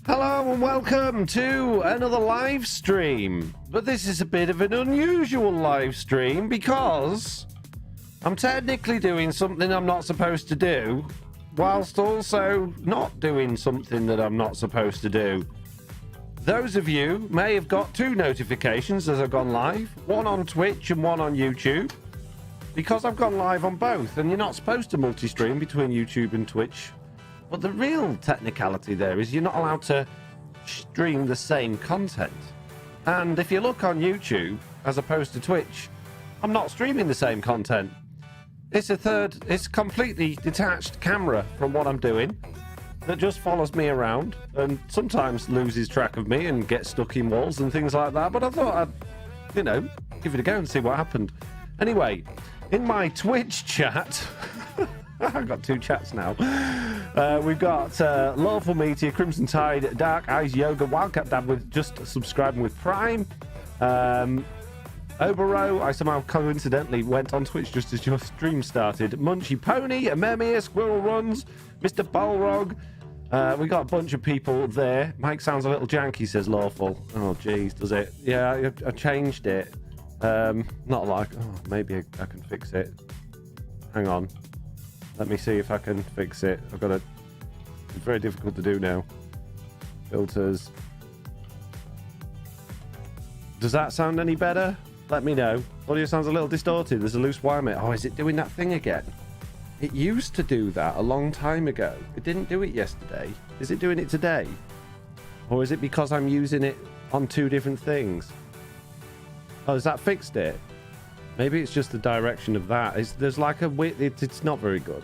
Hello and welcome to another live stream. But this is a bit of an unusual live stream because I'm technically doing something I'm not supposed to do, whilst also not doing something that I'm not supposed to do. Those of you may have got two notifications as I've gone live, one on Twitch and one on YouTube, because I've gone live on both, and you're not supposed to multi-stream between YouTube and Twitch. But the real technicality there is you're not allowed to stream the same content. And if you look on YouTube, as opposed to Twitch, I'm not streaming the same content. It's completely detached camera from what I'm doing that just follows me around and sometimes loses track of me and gets stuck in walls and things like that. But I thought I'd, give it a go and see what happened. Anyway, in my Twitch chat... I've got two chats now. We've got Lawful Meteor, Crimson Tide, Dark Eyes Yoga, Wildcat Dad with just subscribing with Prime. Obero, I somehow coincidentally went on Twitch just as your stream started. Munchy Pony, Amemia, Squirrel Runs, Mr. Balrog. We got a bunch of people there. Mike sounds a little janky, says Lawful. Oh, jeez, does it? Yeah, I changed it. Not like... Oh, maybe I can fix it. Hang on. Let me see if I can fix it. I've got It's very difficult to do now. Filters. Does that sound any better? Let me know. Audio sounds a little distorted. There's a loose wire mitt. Oh, is it doing that thing again? It used to do that a long time ago. It didn't do it yesterday. Is it doing it today? Or is it because I'm using it on two different things? Oh, has that fixed it? Maybe it's just the direction of that. There's like a... It's not very good.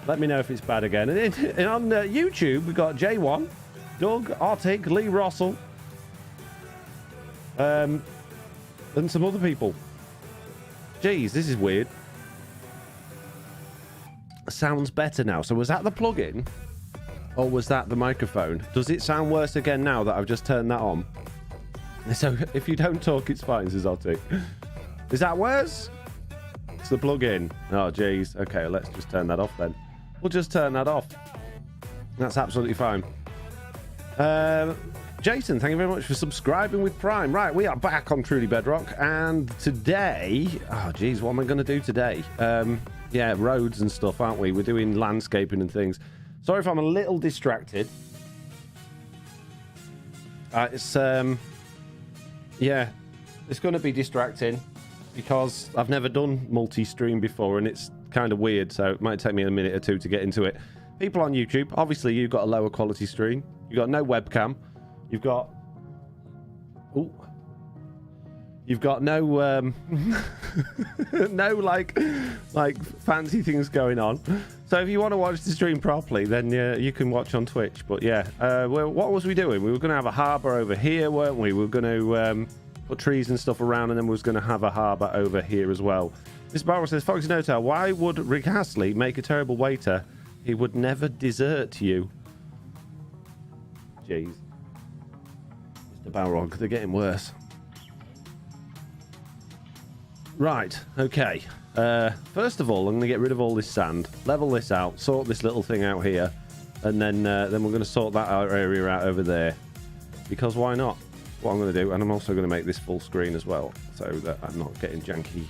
Let me know if it's bad again. And on YouTube, we've got J1, Doug, Arctic, Lee Russell, and some other people. Jeez, this is weird. Sounds better now. So was that the plug-in? Or was that the microphone? Does it sound worse again now that I've just turned that on? So if you don't talk, it's fine, says Arctic. Is that worse? It's the plug-in. Oh, jeez. Okay, let's just turn that off then. We'll just turn that off. That's absolutely fine. Jason, thank you very much for subscribing with Prime. Right, we are back on Truly Bedrock. And today... Oh, jeez, what am I going to do today? Yeah, roads and stuff, aren't we? We're doing landscaping and things. Sorry if I'm a little distracted. Yeah, it's going to be distracting. Because I've never done multi-stream before and it's kind of weird, so it might take me a minute or two to get into it. People on YouTube, obviously you've got a lower quality stream. You've got no webcam. You've got... Ooh. You've got no... no, like fancy things going on. So if you want to watch the stream properly, then you can watch on Twitch. But yeah, what was we doing? We were going to have a harbour over here, weren't we? We were going to... put trees and stuff around, and then we was going to have a harbour over here as well. This Barrow says, Foxy Nota, why would Rick Astley make a terrible waiter? He would never desert you. Jeez. Mr. Balrog, they're getting worse. Right, okay. First of all, I'm going to get rid of all this sand, level this out, sort this little thing out here, and then we're going to sort that area out over there. Because why not? What I'm going to do, and I'm also going to make this full screen as well, so that I'm not getting janky,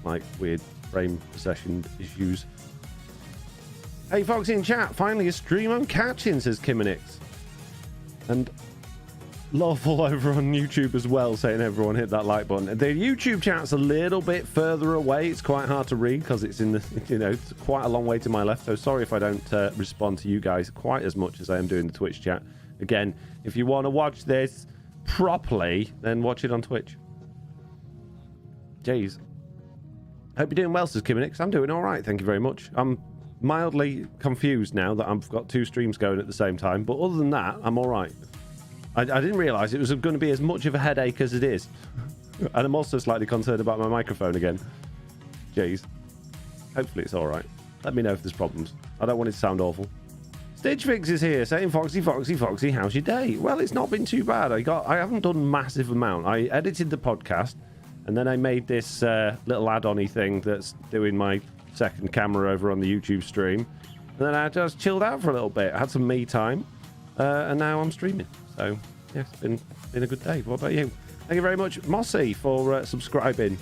like weird frame possession issues. Hey, Foxy in chat, finally a stream on catching, says Kimonix. And Lawful over on YouTube as well, saying everyone hit that like button. The YouTube chat's a little bit further away. It's quite hard to read because it's in the, it's quite a long way to my left. So sorry if I don't respond to you guys quite as much as I am doing the Twitch chat. Again, if you want to watch this properly, then watch it on Twitch. Jeez. Hope you're doing well, says Kimonix. I'm doing all right, thank you very much. I'm mildly confused now that I've got two streams going at the same time, but other than that, I'm all right. I didn't realise it was going to be as much of a headache as it is. And I'm also slightly concerned about my microphone again. Jeez. Hopefully it's all right. Let me know if there's problems. I don't want it to sound awful. Stitch Fix is here saying, Foxy, Foxy, Foxy, how's your day? Well, it's not been too bad. I haven't done massive amount. I edited the podcast, and then I made this little add-on-y thing that's doing my second camera over on the YouTube stream. And then I just chilled out for a little bit. I had some me time. and now I'm streaming. So yeah, it's been a good day. What about you? Thank you very much, Mossy, for subscribing.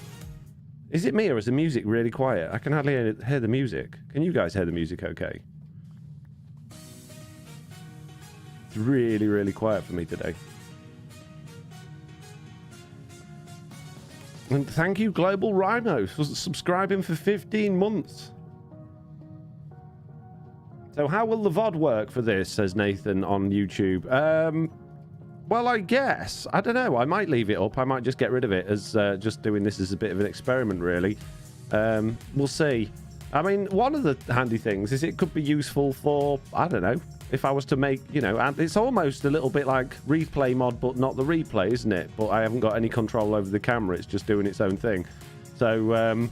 Is it me or is the music really quiet? I can hardly hear the music. Can you guys hear the music okay? It's really, really quiet for me today. And thank you, Global Rhino, for subscribing for 15 months. So how will the VOD work for this, says Nathan on YouTube? Well, I guess. I don't know. I might leave it up. I might just get rid of it as just doing this as a bit of an experiment, really. We'll see. I mean, one of the handy things is it could be useful for, I don't know, if I was to make, you know, and it's almost a little bit like replay mod, but not the replay, isn't it? But I haven't got any control over the camera. It's just doing its own thing. So,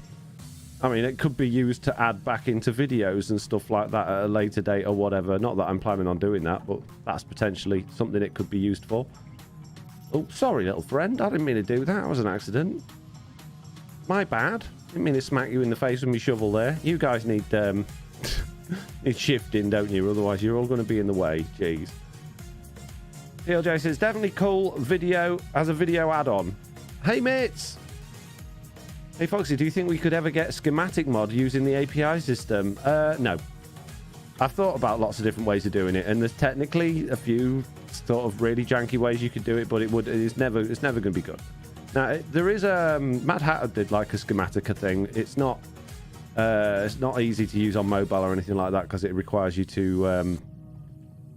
I mean, it could be used to add back into videos and stuff like that at a later date or whatever. Not that I'm planning on doing that, but that's potentially something it could be used for. Oh, sorry, little friend. I didn't mean to do that. It was an accident. My bad. Didn't mean to smack you in the face with my shovel there. You guys need need shifting, don't you? Otherwise, you're all going to be in the way. Jeez. PLJ says, definitely cool video as a video add-on. Hey, mates. Hey, Foxy, do you think we could ever get schematic mod using the API system? No. I've thought about lots of different ways of doing it, and there's technically a few sort of really janky ways you could do it, but it's never going to be good. Now, there is Mad Hatter did like a schematica thing. It's not easy to use on mobile or anything like that because it requires you to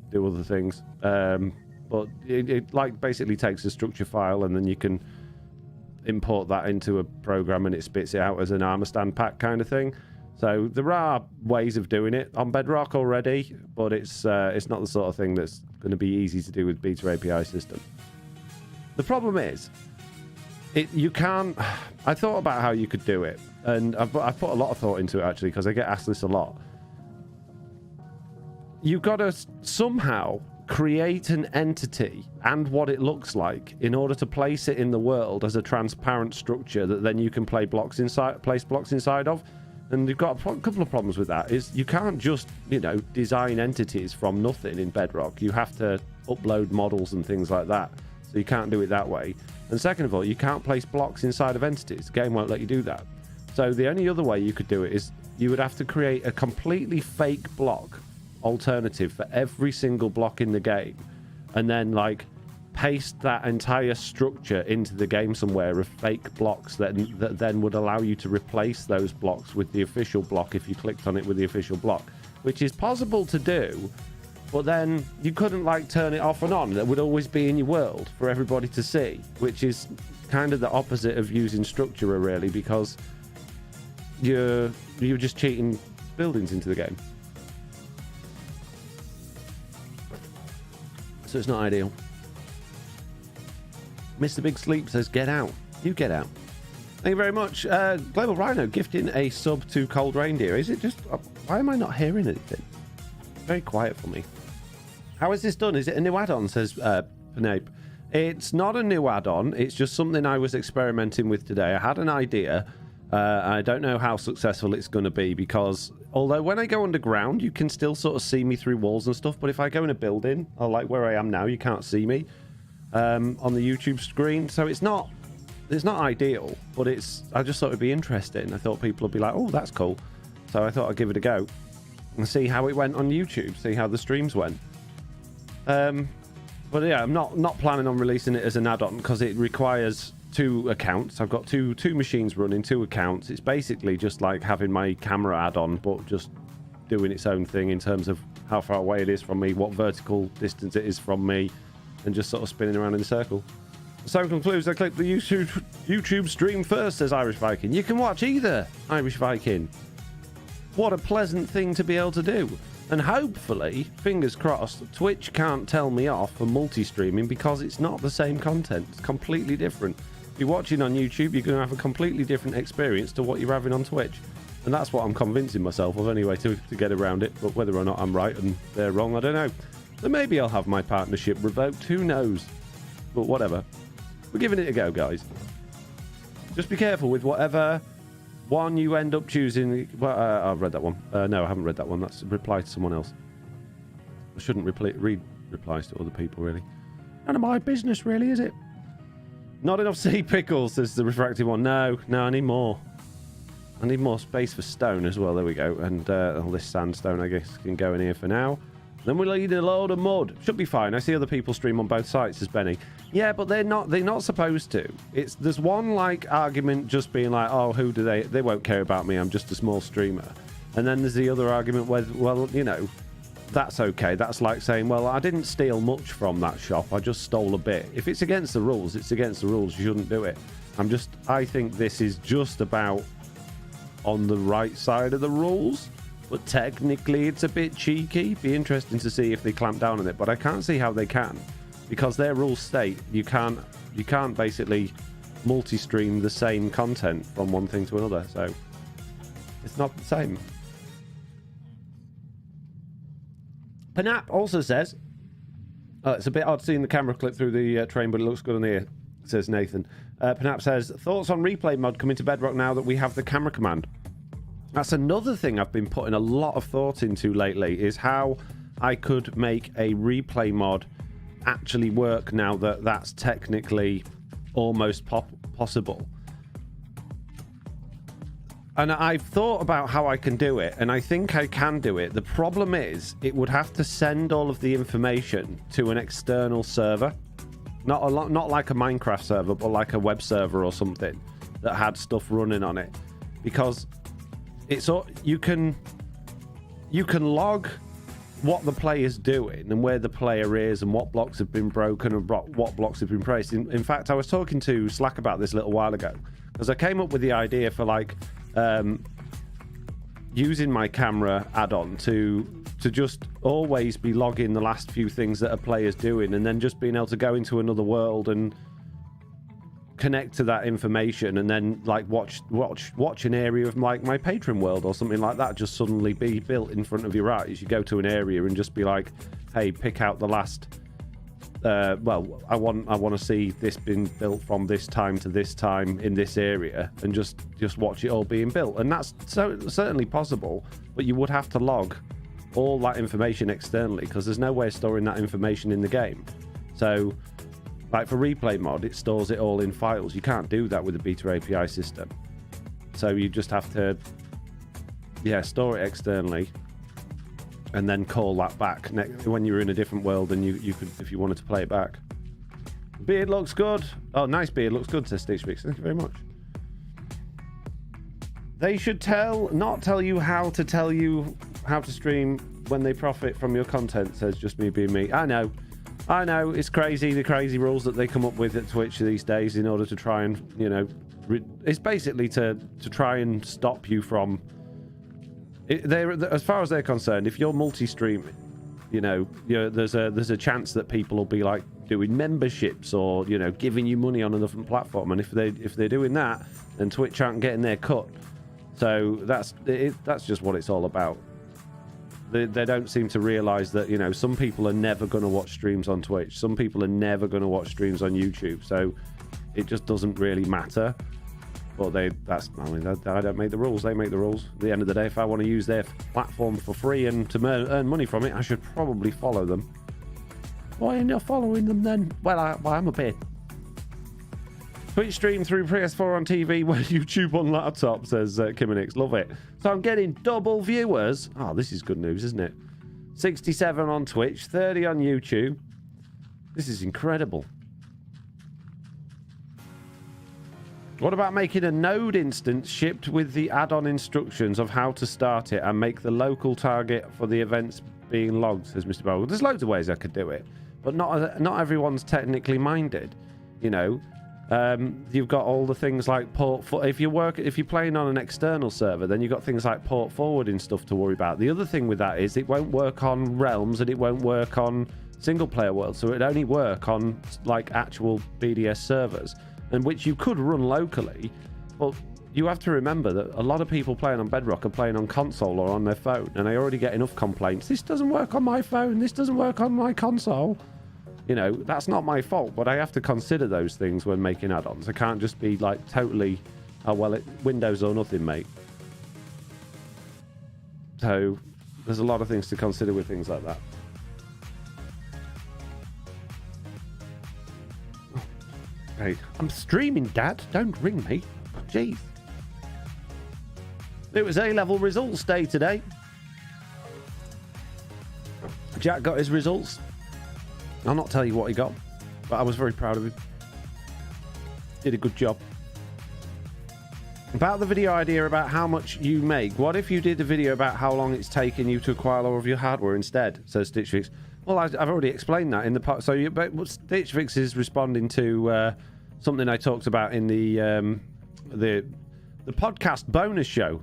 do other things. But it like basically takes a structure file and then you can import that into a program and it spits it out as an armor stand pack kind of thing. So there are ways of doing it on Bedrock already, but it's not the sort of thing that's going to be easy to do with Beta API system. The problem is, you can't. I thought about how you could do it, and I've put a lot of thought into it actually because I get asked this a lot. You've got to somehow create an entity and what it looks like in order to place it in the world as a transparent structure that then you can place blocks inside of. And you've got a couple of problems with that. Is you can't just, you know, design entities from nothing in Bedrock. You have to upload models and things like that. So you can't do it that way. And second of all, you can't place blocks inside of entities. The game won't let you do that. So the only other way you could do it is you would have to create a completely fake block alternative for every single block in the game, and then like paste that entire structure into the game somewhere of fake blocks that then would allow you to replace those blocks with the official block if you clicked on it with the official block, which is possible to do, but then you couldn't like turn it off and on. That would always be in your world for everybody to see, which is kind of the opposite of using structure really, because you're just cheating buildings into the game. So it's not ideal. Mr. Big Sleep says, get out. You get out. Thank you very much. Global Rhino gifting a sub to Cold Reindeer. Is it just... why am I not hearing anything? Very quiet for me. How is this done? Is it a new add-on, says Penape. It's not a new add-on. It's just something I was experimenting with today. I had an idea. I don't know how successful it's going to be because although when I go underground, you can still sort of see me through walls and stuff. But if I go in a building, or like where I am now, you can't see me on the YouTube screen. So it's not ideal, but I just thought it'd be interesting. I thought people would be like, oh, that's cool. So I thought I'd give it a go and see how it went on YouTube, see how the streams went. But yeah, I'm not planning on releasing it as an add-on because it requires 2 accounts. I've got two machines running, 2 accounts. It's basically just like having my camera add-on, but just doing its own thing in terms of how far away it is from me, what vertical distance it is from me, and just sort of spinning around in a circle. So concludes, I clicked the YouTube stream first, says Irish Viking. You can watch either, Irish Viking. What a pleasant thing to be able to do. And hopefully, fingers crossed, Twitch can't tell me off for multi-streaming because it's not the same content. It's completely different. If you're watching on YouTube, you're going to have a completely different experience to what you're having on Twitch. And that's what I'm convincing myself of anyway, to get around it. But whether or not I'm right and they're wrong, I don't know. So maybe I'll have my partnership revoked. Who knows? But whatever. We're giving it a go, guys. Just be careful with whatever one you end up choosing. Well, I've read that one. No, I haven't read that one. That's a reply to someone else. I shouldn't read replies to other people, really. None of my business, really, is it? Not enough sea pickles, says the refractive one. No, I need more. I need more space for stone as well. There we go. And all this sandstone, I guess, can go in here for now. Then we'll need a load of mud. Should be fine. I see other people stream on both sites, says Benny. Yeah, but they're not supposed to. There's one like argument just being like, oh, who do they won't care about me. I'm just a small streamer. And then there's the other argument where, well, you know, that's okay. That's like saying, well, I didn't steal much from that shop. I just stole a bit. If it's against the rules, it's against the rules. You shouldn't do it. I think this is just about on the right side of the rules, but technically it's a bit cheeky. Be interesting to see if they clamp down on it, but I can't see how they can, because their rules state you can't basically multi-stream the same content from one thing to another, so it's not the same. Panap also says, it's a bit odd seeing the camera clip through the train, but it looks good on the ear, says Nathan. Panap says, thoughts on replay mod coming to Bedrock now that we have the camera command? That's another thing I've been putting a lot of thought into lately, is how I could make a replay mod actually work now that that's technically almost possible. And I've thought about how I can do it, and I think I can do it. The problem is, it would have to send all of the information to an external server. Not like a Minecraft server, but like a web server or something that had stuff running on it. Because you can log what the player's doing and where the player is and what blocks have been broken and what blocks have been placed. In fact, I was talking to Slack about this a little while ago, because I came up with the idea for like using my camera add-on to just always be logging the last few things that a player's doing, and then just being able to go into another world and connect to that information, and then like watch an area of like my patron world or something like that just suddenly be built in front of your eyes. You go to an area and just be like, hey, pick out the last well, I want to see this being built from this time to this time in this area, and just watch it all being built. And that's certainly possible, but you would have to log all that information externally, because there's no way of storing that information in the game. So like for replay mod, it stores it all in files. You can't do that with the beta API system, so you just have to store it externally and then call that back when you're in a different world, and you could, if you wanted to play it back. Beard looks good. Oh, nice beard, looks good, says Stitch Fix. Thank you very much. They should not tell you how to stream when they profit from your content, says Just Me Being Me. I know, it's crazy, the crazy rules that they come up with at Twitch these days in order to try and, you know, it's basically to try and stop you from... as far as they're concerned, if you're multi-streaming, you know, there's a chance that people will be like doing memberships or, you know, giving you money on a different platform, and if they're doing that, then Twitch aren't getting their cut. So that's just what it's all about. They don't seem to realize that, you know, some people are never going to watch streams on Twitch. Some people are never going to watch streams on YouTube. So it just doesn't really matter. But I don't make the rules. They make the rules. At the end of the day, if I want to use their platform for free and to earn money from it, I should probably follow them. Why aren't you following them then? Well, I'm a bit. Twitch stream through PS4 on TV, where YouTube on laptop, says Kimonix. Love it. So I'm getting double viewers. Oh, this is good news, isn't it? 67 on Twitch, 30 on YouTube. This is incredible. What about making a node instance shipped with the add-on instructions of how to start it and make the local target for the events being logged, says Mr. Bogle. There's loads of ways I could do it, but not everyone's technically minded, you know. You've got all the things like if you're playing on an external server, then you've got things like port forwarding stuff to worry about. The other thing with that is it won't work on Realms and it won't work on single player worlds, so it'd only work on like actual BDS servers, and which you could run locally. But you have to remember that a lot of people playing on Bedrock are playing on console or on their phone, and I already get enough complaints. This doesn't work on my phone, this doesn't work on my console. You know, that's not my fault, but I have to consider those things when making add-ons. I can't just be like totally, oh well, Windows or nothing, mate. So there's a lot of things to consider with things like that. Hey, I'm streaming, Dad. Don't ring me. Jeez. It was A-level results day today. Jack got his results. I'll not tell you what he got, but I was very proud of him. Did a good job. About the video idea about how much you make, what if you did a video about how long it's taken you to acquire all of your hardware instead, says Stitch Fix. Well, I've already explained that in the part. So Stitch Fix is responding to something I talked about in the podcast bonus show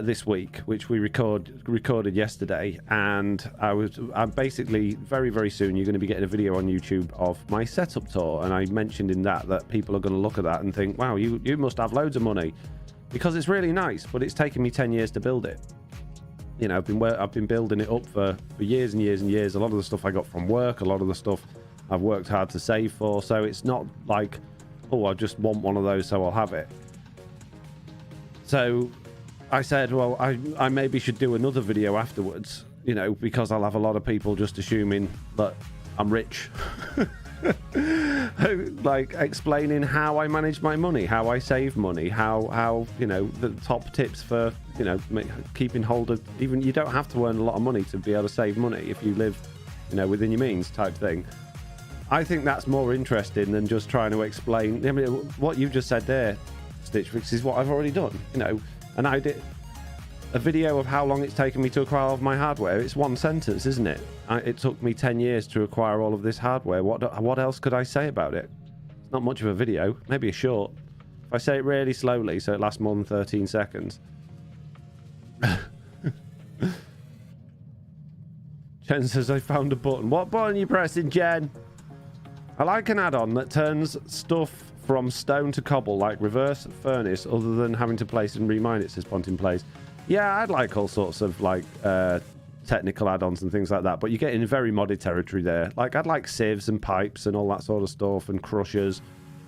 this week, which we recorded yesterday, and I'm basically very soon you're going to be getting a video on YouTube of my setup tour, and I mentioned in that people are going to look at that and think, wow, you must have loads of money, because it's really nice, but it's taken me 10 years to build it. You know, I've been building it up for years and years and years. A lot of the stuff I got from work, a lot of the stuff I've worked hard to save for, so it's not like, oh, I just want one of those so I'll have it. So I said, well, I maybe should do another video afterwards, you know, because I'll have a lot of people just assuming that I'm rich. Like explaining how I manage my money, how I save money, how you know, the top tips for, you know, keeping hold of, even you don't have to earn a lot of money to be able to save money if you live, you know, within your means type thing. I think that's more interesting than just trying to explain. I mean, what you just said there, Stitch Fix, is what I've already done, you know. And I did a video of how long it's taken me to acquire all of my hardware. It's one sentence, isn't it? It took me 10 years to acquire all of this hardware. What else could I say about it? It's not much of a video. Maybe a short. If I say it really slowly so it lasts more than 13 seconds. Jen says, I found a button. What button are you pressing, Jen? I like an add-on that turns stuff from stone to cobble, like reverse furnace, other than having to place and remine it, says Pontin Plays. Yeah, I'd like all sorts of like technical add-ons and things like that, but you get in very modded territory there. Like, I'd like sieves and pipes and all that sort of stuff, and crushers.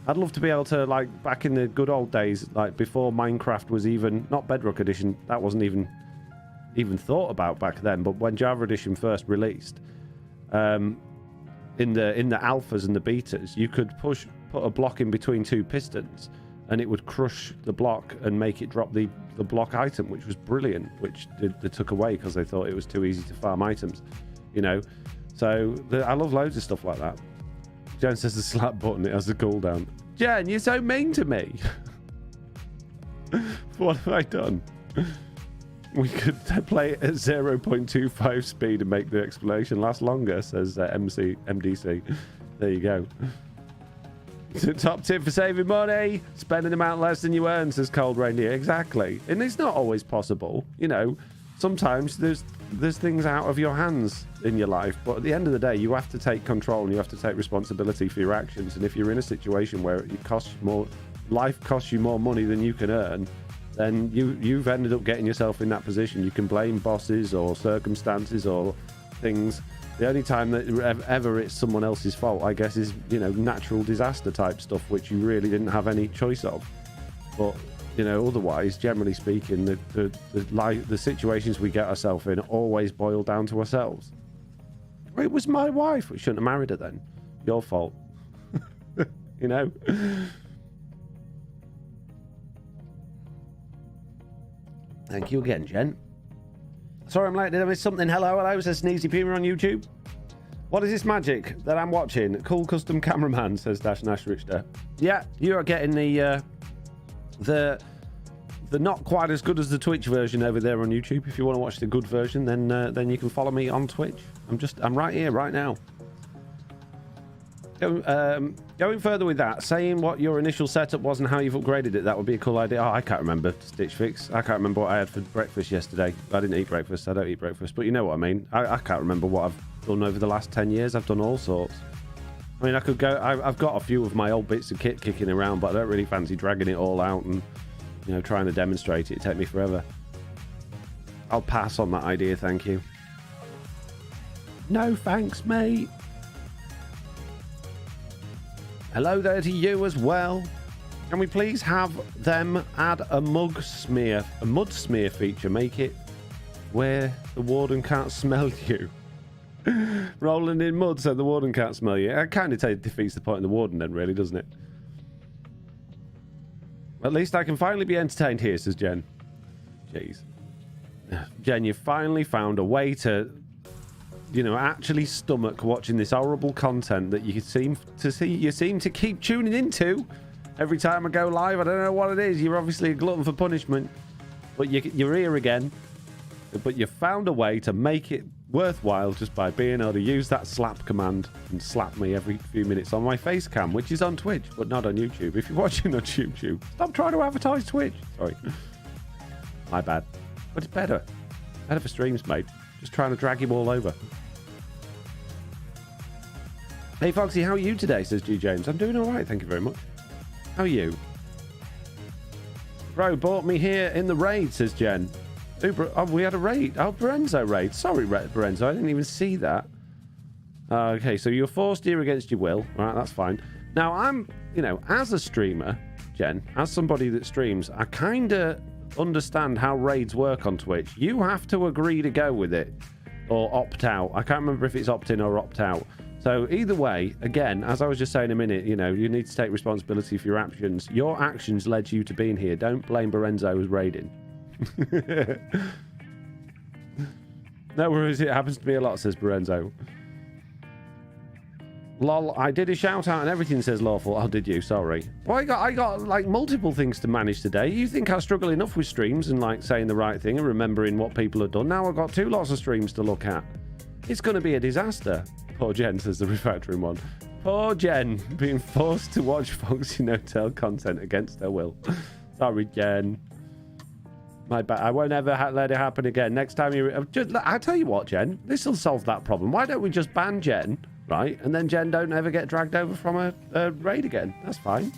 I'd love to be able to, like, back in the good old days, like before Minecraft was even, not Bedrock Edition, that wasn't even thought about back then, but when Java Edition first released, in the alphas and the betas, you could put a block in between two pistons and it would crush the block and make it drop the block item, which was brilliant, which they took away because they thought it was too easy to farm items, you know. So I love loads of stuff like that. Jen says the slap button, it has a cooldown. Jen, you're so mean to me. What have I done? We could play it at 0.25 speed and make the explanation last longer, says MDC. There you go. Top tip for saving money: spend an amount less than you earn, says Cold Reindeer. Exactly. And it's not always possible, you know. Sometimes there's things out of your hands in your life, but at the end of the day, you have to take control and you have to take responsibility for your actions. And if you're in a situation where it costs more, life costs you more money than you can earn, then you've ended up getting yourself in that position. You can blame bosses or circumstances or things. The only time that ever it's someone else's fault, I guess, is, you know, natural disaster type stuff, which you really didn't have any choice of. But, you know, otherwise, generally speaking, the situations we get ourselves in always boil down to ourselves. It was my wife. We shouldn't have married her then. Your fault. You know? Thank you again, Jen. Sorry I'm late. Did I miss something? Hello, says Sneezy Puma on YouTube. What is this magic that I'm watching? Cool custom cameraman, says Dash Nash Richter. Yeah, you are getting the not quite as good as the Twitch version over there on YouTube. If you want to watch the good version, then you can follow me on Twitch. I'm right here, right now. Going further with that, saying what your initial setup was and how you've upgraded it, that would be a cool idea. Oh, I can't remember, Stitch Fix. I can't remember what I had for breakfast yesterday. I didn't eat breakfast. I don't eat breakfast, but you know what I mean. I can't remember what I've done over the last 10 years. I've done all sorts. I mean, I could go. I've got a few of my old bits of kit kicking around, but I don't really fancy dragging it all out and, you know, trying to demonstrate it. It'd take me forever. I'll pass on that idea, thank you. No thanks, mate. Hello there to you as well. Can we please have them add a mud smear feature? Make it where the warden can't smell you. Rolling in mud so the warden can't smell you. It kind of defeats the point of the warden then, really, doesn't it? At least I can finally be entertained here, says Jen. Jeez. Jen, you finally found a way to, you know, actually stomach watching this horrible content that you seem to keep tuning into every time I go live. I don't know what it is. You're obviously a glutton for punishment, but you're here again. But you found a way to make it worthwhile just by being able to use that slap command and slap me every few minutes on my face cam, which is on Twitch, but not on YouTube. If you're watching on YouTube, stop trying to advertise Twitch. Sorry. My bad. But it's better. Better for streams, mate. Just trying to drag you all over. Hey, Foxy, how are you today, says G. James. I'm doing all right, thank you very much. How are you? Bro bought me here in the raid, says Jen. Oh, we had a raid. Oh, Berenzo raid. Sorry, Berenzo. I didn't even see that. Okay, so you're forced here against your will. All right, that's fine. Now, I'm, you know, as a streamer, Jen, as somebody that streams, I kind of understand how raids work on Twitch. You have to agree to go with it or opt out. I can't remember if it's opt in or opt out. So either way, again, as I was just saying a minute, you know, you need to take responsibility for your actions. Your actions led you to being here. Don't blame Berenzo as raiding. No worries, it happens to me a lot, says Berenzo. Lol, I did a shout out and everything, says Lawful. Oh, did you? Sorry. Well, I got like multiple things to manage today. You think I struggle enough with streams and like saying the right thing and remembering what people have done? Now I've got two lots of streams to look at. It's going to be a disaster. Poor Jen, says the refactoring one. Poor Jen, being forced to watch Foxy No-Tail content against her will. Sorry, Jen. My bad. I won't ever let it happen again. Next time you... I'll tell you what, Jen. This will solve that problem. Why don't we just ban Jen, right? And then Jen don't ever get dragged over from a raid again. That's fine.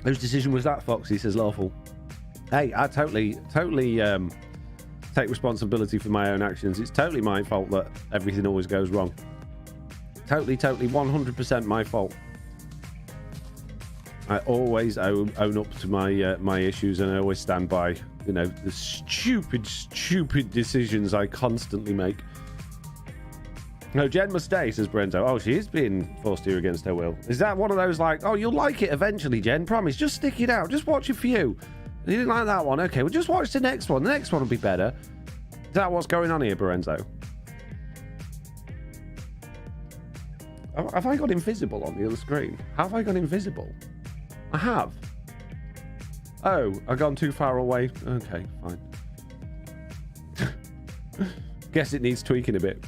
Whose decision was that, Foxy, says Lawful. Hey, I totally take responsibility for my own actions. It's totally my fault that everything always goes wrong. Totally, 100% my fault. I always own up to my issues, and I always stand by, you know, the stupid decisions I constantly make. No, Jen must stay, says Brendo. Oh, she is being forced here against her will. Is that one of those like, oh, you'll like it eventually, Jen? Promise, just stick it out. Just watch a few. You didn't like that one? Okay, well, just watch the next one. The next one will be better. Is that what's going on here, Berenzo? Have I got invisible on the other screen? Have I got invisible? I have. Oh, I've gone too far away. Okay, fine. Guess it needs tweaking a bit.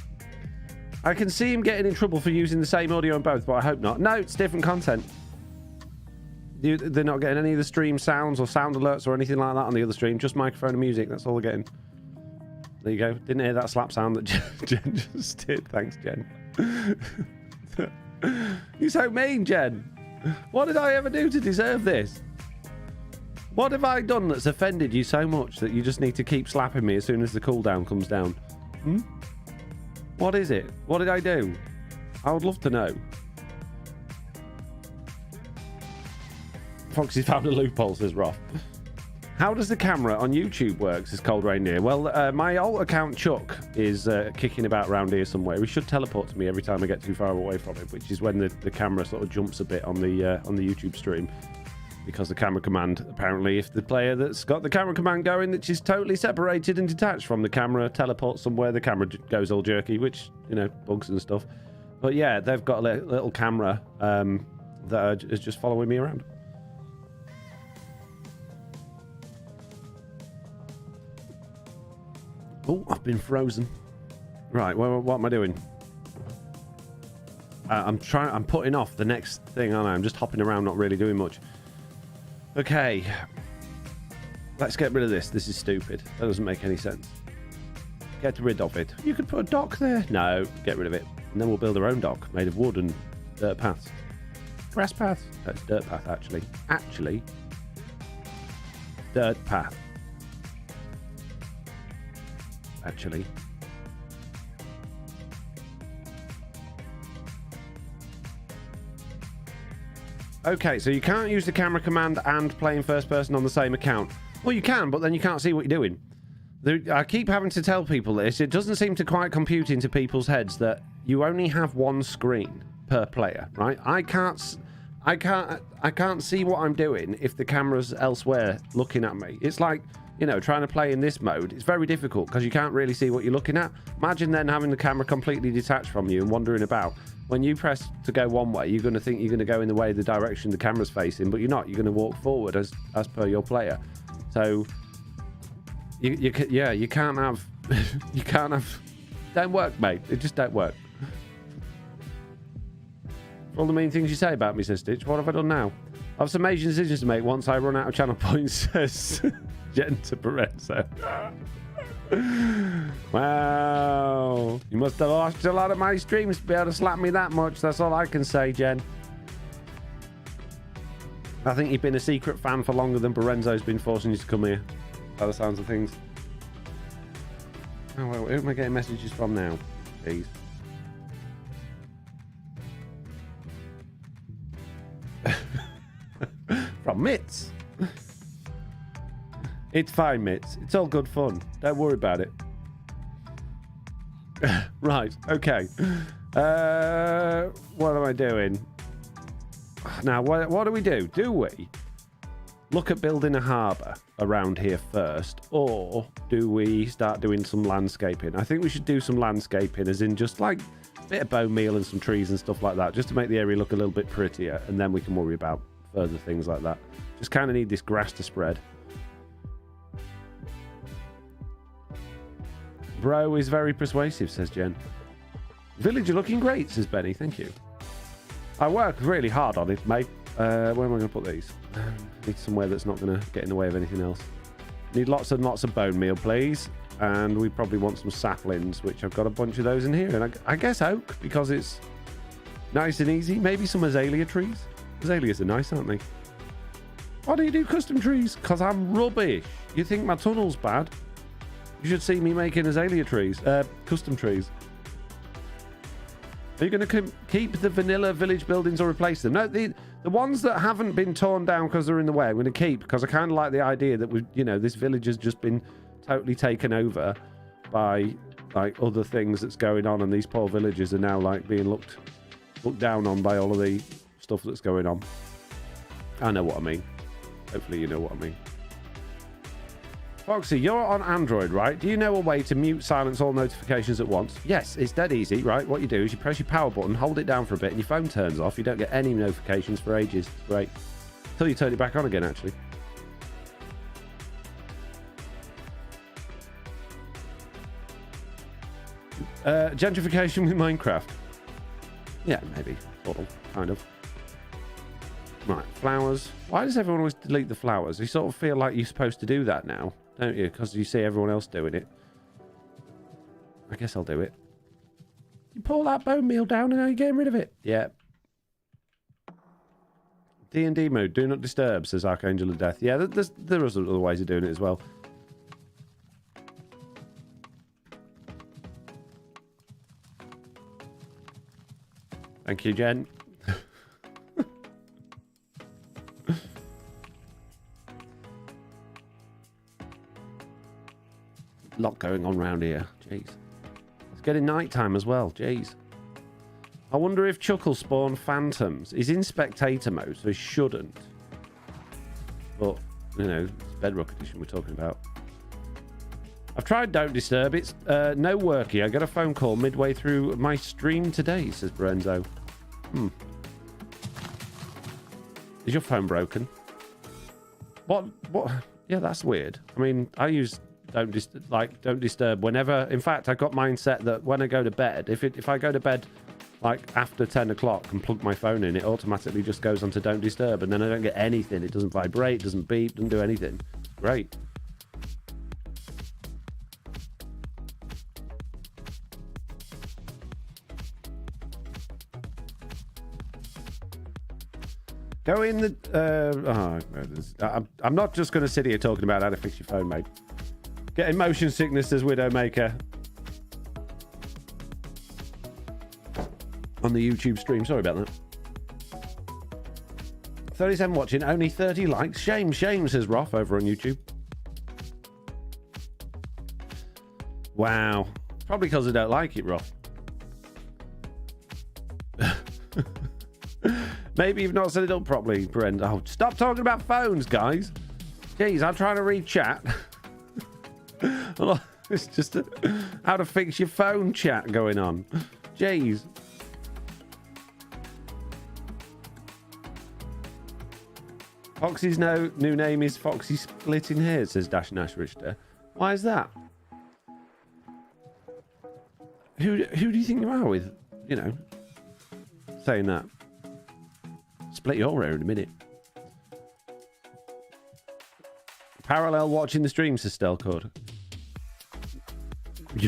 I can see him getting in trouble for using the same audio on both, but I hope not. No, it's different content. They're not getting any of the stream sounds or sound alerts or anything like that on the other stream. Just microphone and music. That's all they're getting. There you go. Didn't hear that slap sound that Jen just did. Thanks, Jen. You're so mean, Jen. What did I ever do to deserve this? What have I done that's offended you so much that you just need to keep slapping me as soon as the cooldown comes down? What is it? What did I do? I would love to know. Foxy found a loophole, says Roth. How does the camera on YouTube work, says Cold Reindeer? Well, my alt account Chuck is kicking about around here somewhere. He should teleport to me every time I get too far away from it, which is when the camera sort of jumps a bit on the YouTube stream. Because the camera command, apparently, if the player that's got the camera command going, which is totally separated and detached from the camera, teleports somewhere, the camera goes all jerky, which, you know, bugs and stuff. But yeah, they've got a little camera that is just following me around. Oh, I've been frozen. Right, what am I doing? I'm putting off the next thing, aren't I? I'm just hopping around, not really doing much. Okay. Let's get rid of this. This is stupid. That doesn't make any sense. Get rid of it. You could put a dock there. No, get rid of it. And then we'll build our own dock made of wood and dirt paths. Grass paths. That's dirt path, actually. Actually. Dirt path. Actually. Okay, so you can't use the camera command and play in first person on the same account. Well, you can, but then you can't see what you're doing. I keep having to tell people this. It doesn't seem to quite compute into people's heads that you only have one screen per player, right? I can't I can't see what I'm doing if the camera's elsewhere looking at me. It's like, you know, trying to play in this mode. It's very difficult because you can't really see what you're looking at. Imagine then having the camera completely detached from you and wandering about. When you press to go one way, you're going to think you're going to go in the way the direction the camera's facing, but you're not. You're going to walk forward as per your player. So you can't have you can't have. Don't work, mate. It just don't work. All the mean things you say about me, says Stitch. What have I done now? I have some major decisions to make once I run out of channel points, says Jen to Parenzo. Wow. You must have watched a lot of my streams to be able to slap me that much. That's all I can say, Jen. I think you've been a secret fan for longer than Parenzo's been forcing you to come here. By the sounds of things. Oh, well, who am I getting messages from now? Jeez. From Mitz. It's fine, Mitz. It's all good fun. Don't worry about it. Right, okay. What am I doing? Now, what do we do? Do we look at building a harbour around here first, or do we start doing some landscaping? I think we should do some landscaping, as in just like a bit of bone meal and some trees and stuff like that, just to make the area look a little bit prettier, and then we can worry about further things like that. Just kind of need this grass to spread. Bro is very persuasive, says Jen. Villager looking great, says Benny. Thank you. I worked really hard on it, mate. Where am I going to put these? Need somewhere that's not going to get in the way of anything else. Need lots and lots of bone meal, please. And we probably want some saplings, which I've got a bunch of those in here. And I guess oak, because it's nice and easy. Maybe some azalea trees. Azaleas are nice, aren't they? Why do you do custom trees? Because I'm rubbish. You think my tunnel's bad? You should see me making azalea trees. Custom trees. Are you going to keep the vanilla village buildings or replace them? No, the ones that haven't been torn down because they're in the way, I'm going to keep, because I kind of like the idea that this village has just been totally taken over by like other things that's going on, and these poor villagers are now like being looked down on by all of the stuff that's going on. I know what I mean. Hopefully you know what I mean. Foxy, you're on Android, right? Do you know a way to mute, silence all notifications at once? Yes, it's dead easy, right? What you do is you press your power button, hold it down for a bit, and your phone turns off. You don't get any notifications for ages. Great. Until you turn it back on again, actually. Gentrification with Minecraft. Yeah, maybe. Sort of. Kind of. Right, flowers. Why does everyone always delete the flowers? You sort of feel like you're supposed to do that now, don't you? Because you see everyone else doing it. I guess I'll do it. You pour that bone meal down and now you're getting rid of it. Yeah. D&D mode, do not disturb, says Archangel of Death. Yeah, there are other ways of doing it as well. Thank you, Jen. Lot going on around here. Jeez. It's getting nighttime as well. Jeez. I wonder if Chuckle spawn phantoms. He's in spectator mode, so he shouldn't. But, you know, it's Bedrock edition we're talking about. I've tried Don't Disturb. It's no worky. I got a phone call midway through my stream today, says Lorenzo. Is your phone broken? What? Yeah, that's weird. I mean, I use Don't Disturb whenever. In fact, I got mine set that when I go to bed, if I go to bed like after 10 o'clock and plug my phone in, it automatically just goes onto Don't Disturb, and then I don't get anything. It doesn't vibrate, doesn't beep, doesn't do anything. Great. Go in the... I'm not just going to sit here talking about how to fix your phone, mate. Getting motion sickness as Widowmaker. On the YouTube stream. Sorry about that. 37 watching, only 30 likes. Shame, says Roth over on YouTube. Wow. Probably because I don't like it, Roth. Maybe you've not set it up properly, Brenda. Oh, stop talking about phones, guys. Jeez, I'm trying to read chat. It's just how to fix your phone chat going on. Jeez. Foxy's new name is Foxy Splitting Hair, says Dash Nash Richter. Why is that? Who do you think you are with, you know, saying that? Split your hair in a minute. Parallel watching the stream, says Stelcord.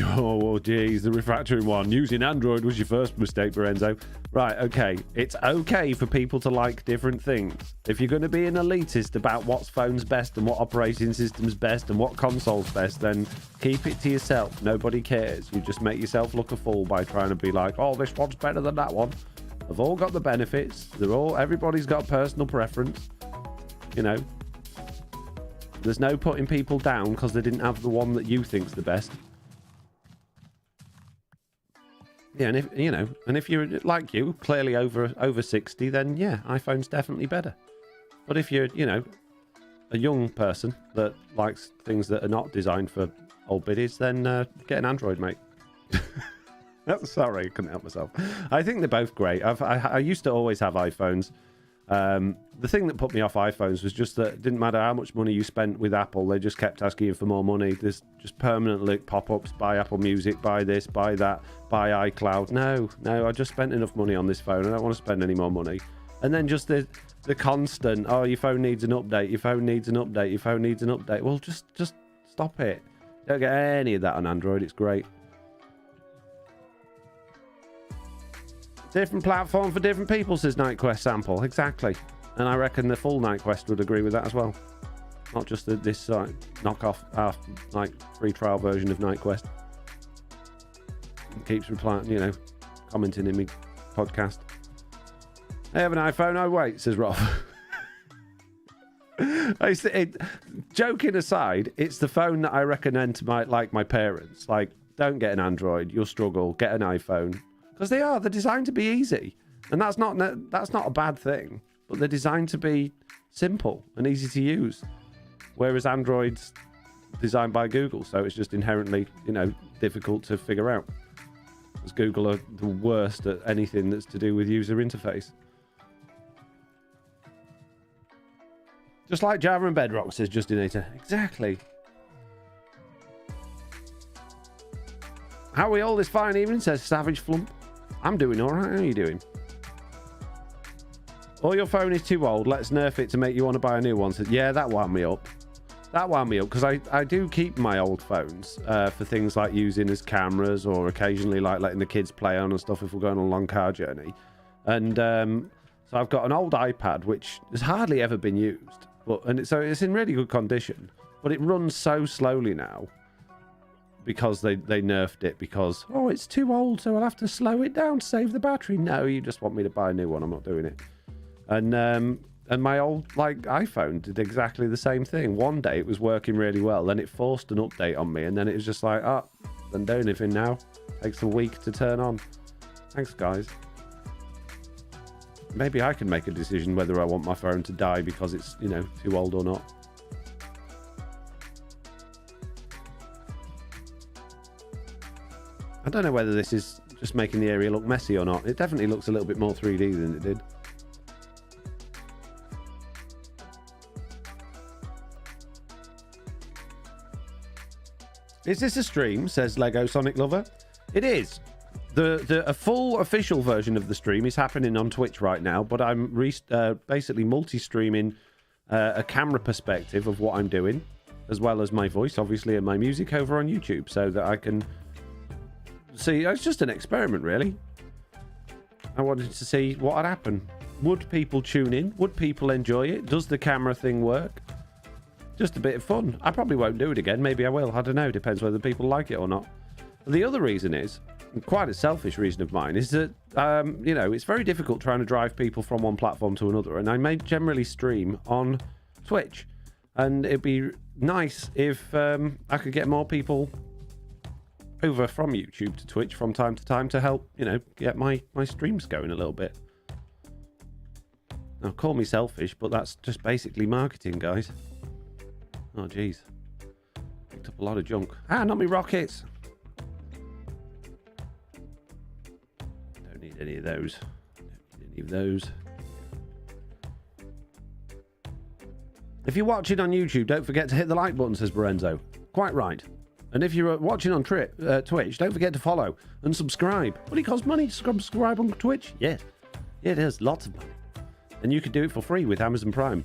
Oh, geez, the refactoring one. Using Android was your first mistake, Lorenzo. Right, okay. It's okay for people to like different things. If you're going to be an elitist about what's phone's best and what operating system's best and what console's best, then keep it to yourself. Nobody cares. You just make yourself look a fool by trying to be like, oh, this one's better than that one. They've all got the benefits. Everybody's got personal preference. You know. There's no putting people down because they didn't have the one that you think's the best. Yeah, and if you're like you, clearly over 60, then yeah, iPhone's definitely better. But if you're, a young person that likes things that are not designed for old biddies, then get an Android, mate. Sorry, I couldn't help myself. I think they're both great. I used to always have iPhones. The thing that put me off iPhones was just that it didn't matter how much money you spent with Apple, they just kept asking you for more money. There's just permanent pop-ups, buy Apple Music, buy this, buy that, buy iCloud. No, I just spent enough money on this phone. I don't want to spend any more money. And then just the constant, oh, your phone needs an update, your phone needs an update, your phone needs an update. Well, just stop it. Don't get any of that on Android. It's great. Different platform for different people, says NightQuest Sample. Exactly. And I reckon the full NightQuest would agree with that as well. Not just this knockoff, free trial version of NightQuest. It keeps replying, commenting in my podcast. I have an iPhone. Oh, wait, says Rob. Joking aside, it's the phone that I recommend to my parents. Like, don't get an Android. You'll struggle. Get an iPhone. Because they're designed to be easy. And that's not a bad thing. But they're designed to be simple and easy to use. Whereas Android's designed by Google, so it's just inherently, difficult to figure out. Because Google are the worst at anything that's to do with user interface. Just like Java and Bedrock, says Justinator. Exactly. How are we all this fine evening, says Savage Flump. I'm doing alright. How are you doing? Oh, your phone is too old. Let's nerf it to make you want to buy a new one. So, yeah, that wound me up. That wound me up because I do keep my old phones for things like using as cameras or occasionally like letting the kids play on and stuff if we're going on a long car journey. And so I've got an old iPad which has hardly ever been used. So it's in really good condition. But it runs so slowly now. Because they nerfed it because, it's too old, so I'll have to slow it down to save the battery. No, you just want me to buy a new one. I'm not doing it. And my old iPhone did exactly the same thing. One day it was working really well, then it forced an update on me, and then it was just like, don't do anything now. Takes a week to turn on. Thanks, guys. Maybe I can make a decision whether I want my phone to die because it's, too old or not. I don't know whether this is just making the area look messy or not. It definitely looks a little bit more 3D than it did. Is this a stream, says Lego Sonic Lover? It is. A full official version of the stream is happening on Twitch right now, but I'm basically multi-streaming a camera perspective of what I'm doing, as well as my voice, obviously, and my music over on YouTube, so that I can see. It's just an experiment, really. I wanted to see what would happen. Would people tune in? Would people enjoy it? Does the camera thing work? Just a bit of fun. I probably won't do it again. Maybe I will. I don't know. Depends whether people like it or not. The other reason is, quite a selfish reason of mine, is that, it's very difficult trying to drive people from one platform to another. And I may generally stream on Twitch. And it'd be nice if I could get more people over from YouTube to Twitch from time to time to help, get my streams going a little bit. Now, call me selfish, but that's just basically marketing, guys. Oh, jeez. Picked up a lot of junk. Ah, not me rockets. Don't need any of those. Don't need any of those. If you're watching on YouTube, don't forget to hit the like button, says Lorenzo. Quite right. And if you're watching on Twitch, don't forget to follow and subscribe. But it costs money to subscribe on Twitch. Yeah. Yeah, it is. Lots of money. And you can do it for free with Amazon Prime.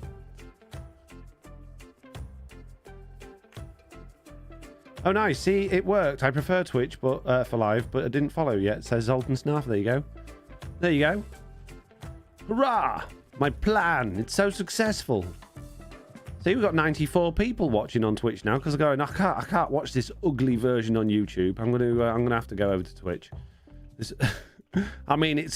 Oh, nice. See, it worked. I prefer Twitch but for live, but I didn't follow yet, says Zoltan Snaff. There you go. There you go. Hurrah! My plan. It's so successful. See, we've got 94 people watching on Twitch now because I'm going, I can't watch this ugly version on YouTube. I'm gonna have to go over to Twitch. I mean,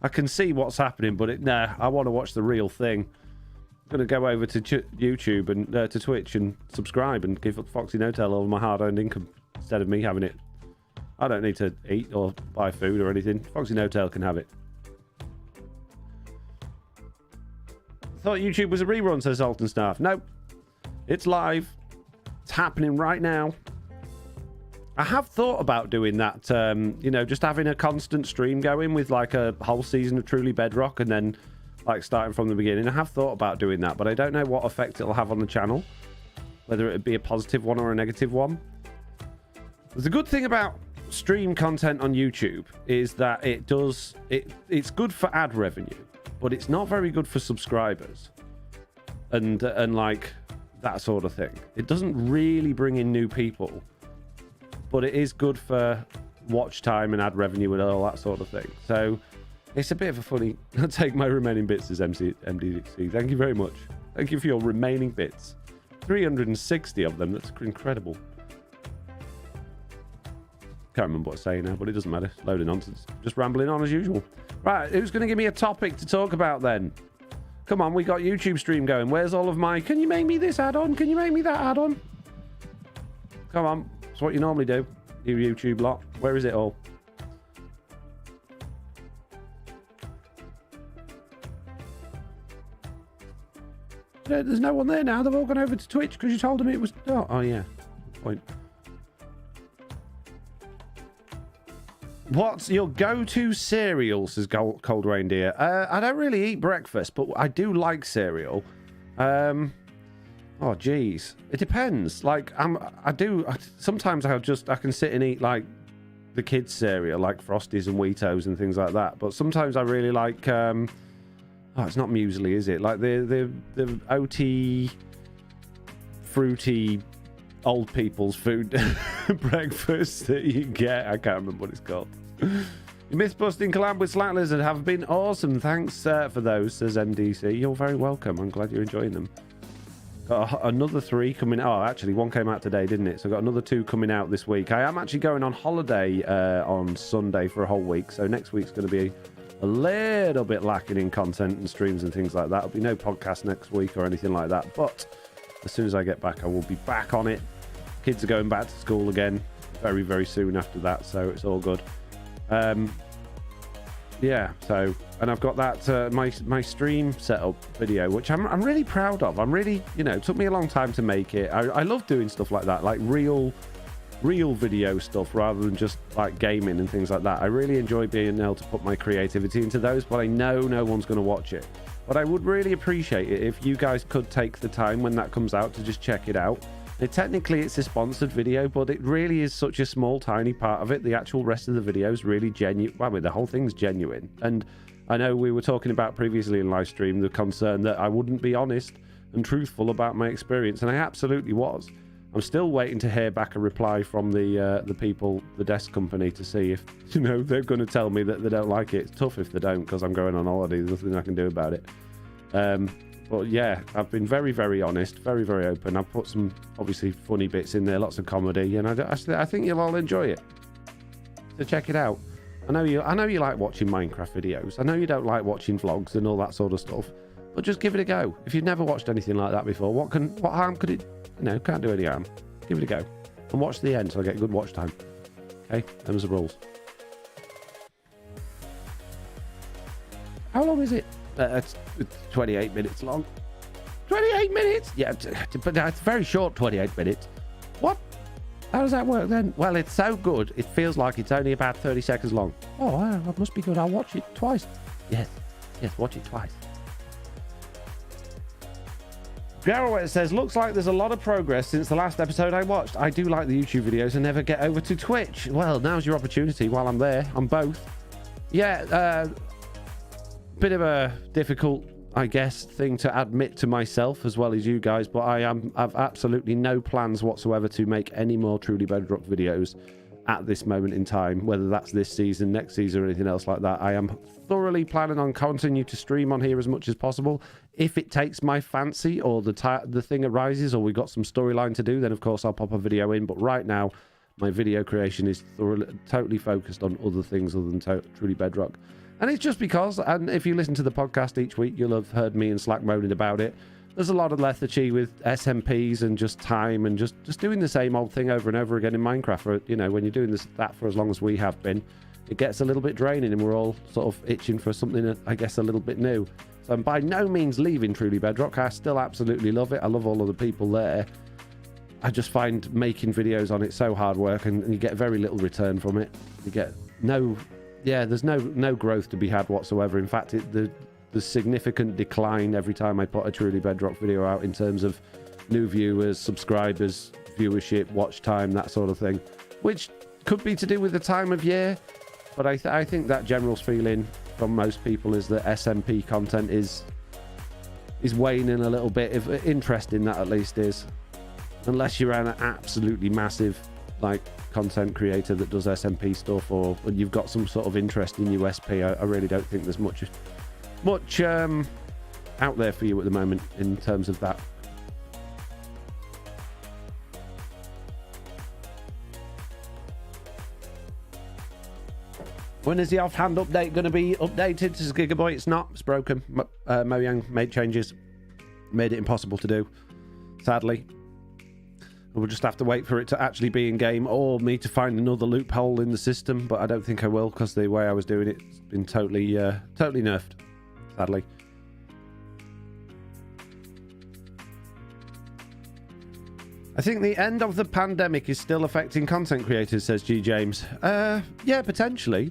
I can see what's happening, but I want to watch the real thing. I'm gonna go over to YouTube and to Twitch and subscribe and give Foxy No-Tail all my hard-earned income instead of me having it. I don't need to eat or buy food or anything. Foxy No-Tail can have it. Thought YouTube was a rerun, says Alton Staff. Nope. It's live. It's happening right now. I have thought about doing that, just having a constant stream going with like a whole season of Truly Bedrock and then like starting from the beginning. I have thought about doing that, but I don't know what effect it'll have on the channel. Whether it would be a positive one or a negative one. The good thing about stream content on YouTube is that it's good for ad revenue. But it's not very good for subscribers and like that sort of thing. It doesn't really bring in new people, but it is good for watch time and ad revenue and all that sort of thing. So it's a bit of a funny. I'll take my remaining bits as MDC. Thank you very much. Thank you for your remaining bits. 360 of them. That's incredible. Can't remember what I'm saying now, but it doesn't matter. Load of nonsense. Just rambling on as usual. Right, who's going to give me a topic to talk about then? Come on, we got YouTube stream going. Where's all of my... Can you make me this add-on? Can you make me that add-on? Come on. It's what you normally do. You YouTube lot. Where is it all? There's no one there now. They've all gone over to Twitch because you told them it was... Oh yeah. Good point. What's your go-to cereal, says Cold Reindeer? I don't really eat breakfast, but I do like cereal. Oh, geez. It depends. Like, sometimes I can sit and eat, like, the kids' cereal, like Frosties and Wheatos and things like that. But sometimes I really like, it's not muesli, is it? Like, the OT fruity old people's food breakfast that you get. I can't remember what it's called. Your myth-busting collab with Slack Lizard have been awesome. Thanks for those, says MDC. You're very welcome. I'm glad you're enjoying them. Got another 3 coming. Oh, actually, one came out today, didn't it? So I've got another 2 coming out this week. I am actually going on holiday on Sunday for a whole week. So next week's going to be a little bit lacking in content and streams and things like that. There'll be no podcast next week or anything like that. But as soon as I get back, I will be back on it. Kids are going back to school again very, very soon after that. So it's all good. Yeah, so, and I've got that my stream setup video, which I'm really proud of. I'm really, it took me a long time to make it. I love doing stuff like that, like real video stuff rather than just like gaming and things like that. I really enjoy being able to put my creativity into those, but I know no one's going to watch it. But I would really appreciate it if you guys could take the time when that comes out to just check it out. Technically, it's a sponsored video, but it really is such a small, tiny part of it. The actual rest of the video is really genuine. Well, I mean, the whole thing's genuine. And I know we were talking about previously in live stream the concern that I wouldn't be honest and truthful about my experience, and I absolutely was. I'm still waiting to hear back a reply from the people, the desk company, to see if they're going to tell me that they don't like it. It's tough if they don't, because I'm going on holiday. There's nothing I can do about it. But yeah, I've been very, very honest, very, very open. I've put some obviously funny bits in there, lots of comedy, and I think you'll all enjoy it. So check it out. I know you like watching Minecraft videos. I know you don't like watching vlogs and all that sort of stuff, but just give it a go. If you've never watched anything like that before, what harm could it? Can't do any harm. Give it a go and watch the end so I get good watch time. Okay, them's the rules. How long is it? It's 28 minutes long. 28 minutes? Yeah, but it's very short, 28 minutes. What? How does that work then? Well, it's so good, it feels like it's only about 30 seconds long. Oh, wow, that must be good. I'll watch it twice. Yes, watch it twice. Garrowett says, looks like there's a lot of progress since the last episode I watched. I do like the YouTube videos and never get over to Twitch. Well, now's your opportunity while I'm there on both. Yeah, bit of a difficult, I guess, thing to admit to myself as well as you guys, but I've absolutely no plans whatsoever to make any more Truly Bedrock videos at this moment in time, whether that's this season, next season, or anything else like that. I am thoroughly planning on continue to stream on here as much as possible. If it takes my fancy or the thing arises or we've got some storyline to do, then of course I'll pop a video in. But right now, my video creation is totally focused on other things other than Truly Bedrock. And it's just because, and if you listen to the podcast each week, you'll have heard me and Slack moaning about it. There's a lot of lethargy with SMPs and just time and just doing the same old thing over and over again in Minecraft. For, you know, when you're doing that for as long as we have been, it gets a little bit draining and we're all sort of itching for something, I guess, a little bit new. So I'm by no means leaving Truly Bedrock. I still absolutely love it. I love all of the people there. I just find making videos on it so hard work and you get very little return from it. You get there's no growth to be had whatsoever. In fact, the significant decline every time I put a Truly Bedrock video out in terms of new viewers, subscribers, viewership, watch time, that sort of thing, which could be to do with the time of year. But I think that general feeling from most people is that SMP content is waning a little bit. If interest in that at least is, unless you're an absolutely massive like content creator that does SMP stuff, or you've got some sort of interest in USP. I really don't think there's much out there for you at the moment in terms of that. When is the offhand update going to be updated? This is Gigaboy. It's not. It's broken. Mojang made changes, made it impossible to do, sadly. We'll just have to wait for it to actually be in game, or me to find another loophole in the system, but I don't think I will, because the way I was doing it's been totally nerfed, sadly. I think the end of the pandemic is still affecting content creators, says G. James. Yeah, potentially.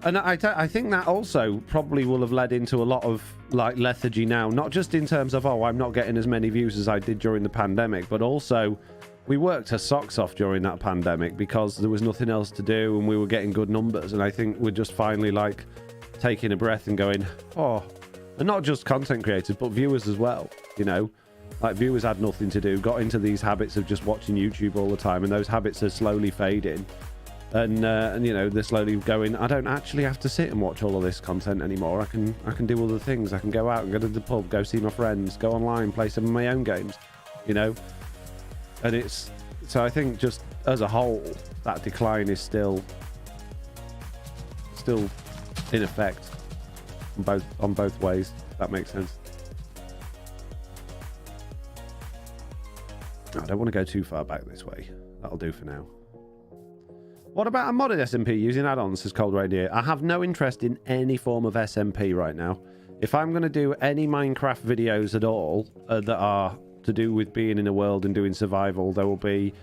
And I think that also probably will have led into a lot of like lethargy now, not just in terms of, oh, I'm not getting as many views as I did during the pandemic, but also we worked our socks off during that pandemic because there was nothing else to do and we were getting good numbers. And I think we're just finally like taking a breath and going, oh, and not just content creators, but viewers as well, you know. Like viewers had nothing to do, got into these habits of just watching YouTube all the time, and those habits are slowly fading. And you know, they're slowly going, I don't actually have to sit and watch all of this content anymore. I can do other things. I can go out and go to the pub, go see my friends, go online, play some of my own games, you know. And it's so I think just as a whole, that decline is still in effect on both ways, if that makes sense. I don't want to go too far back this way. That'll do for now. What about a modded SMP using add-ons, says Cold Radio? I have no interest in any form of SMP right now. If I'm going to do any Minecraft videos at all that are to do with being in a world and doing survival, they will be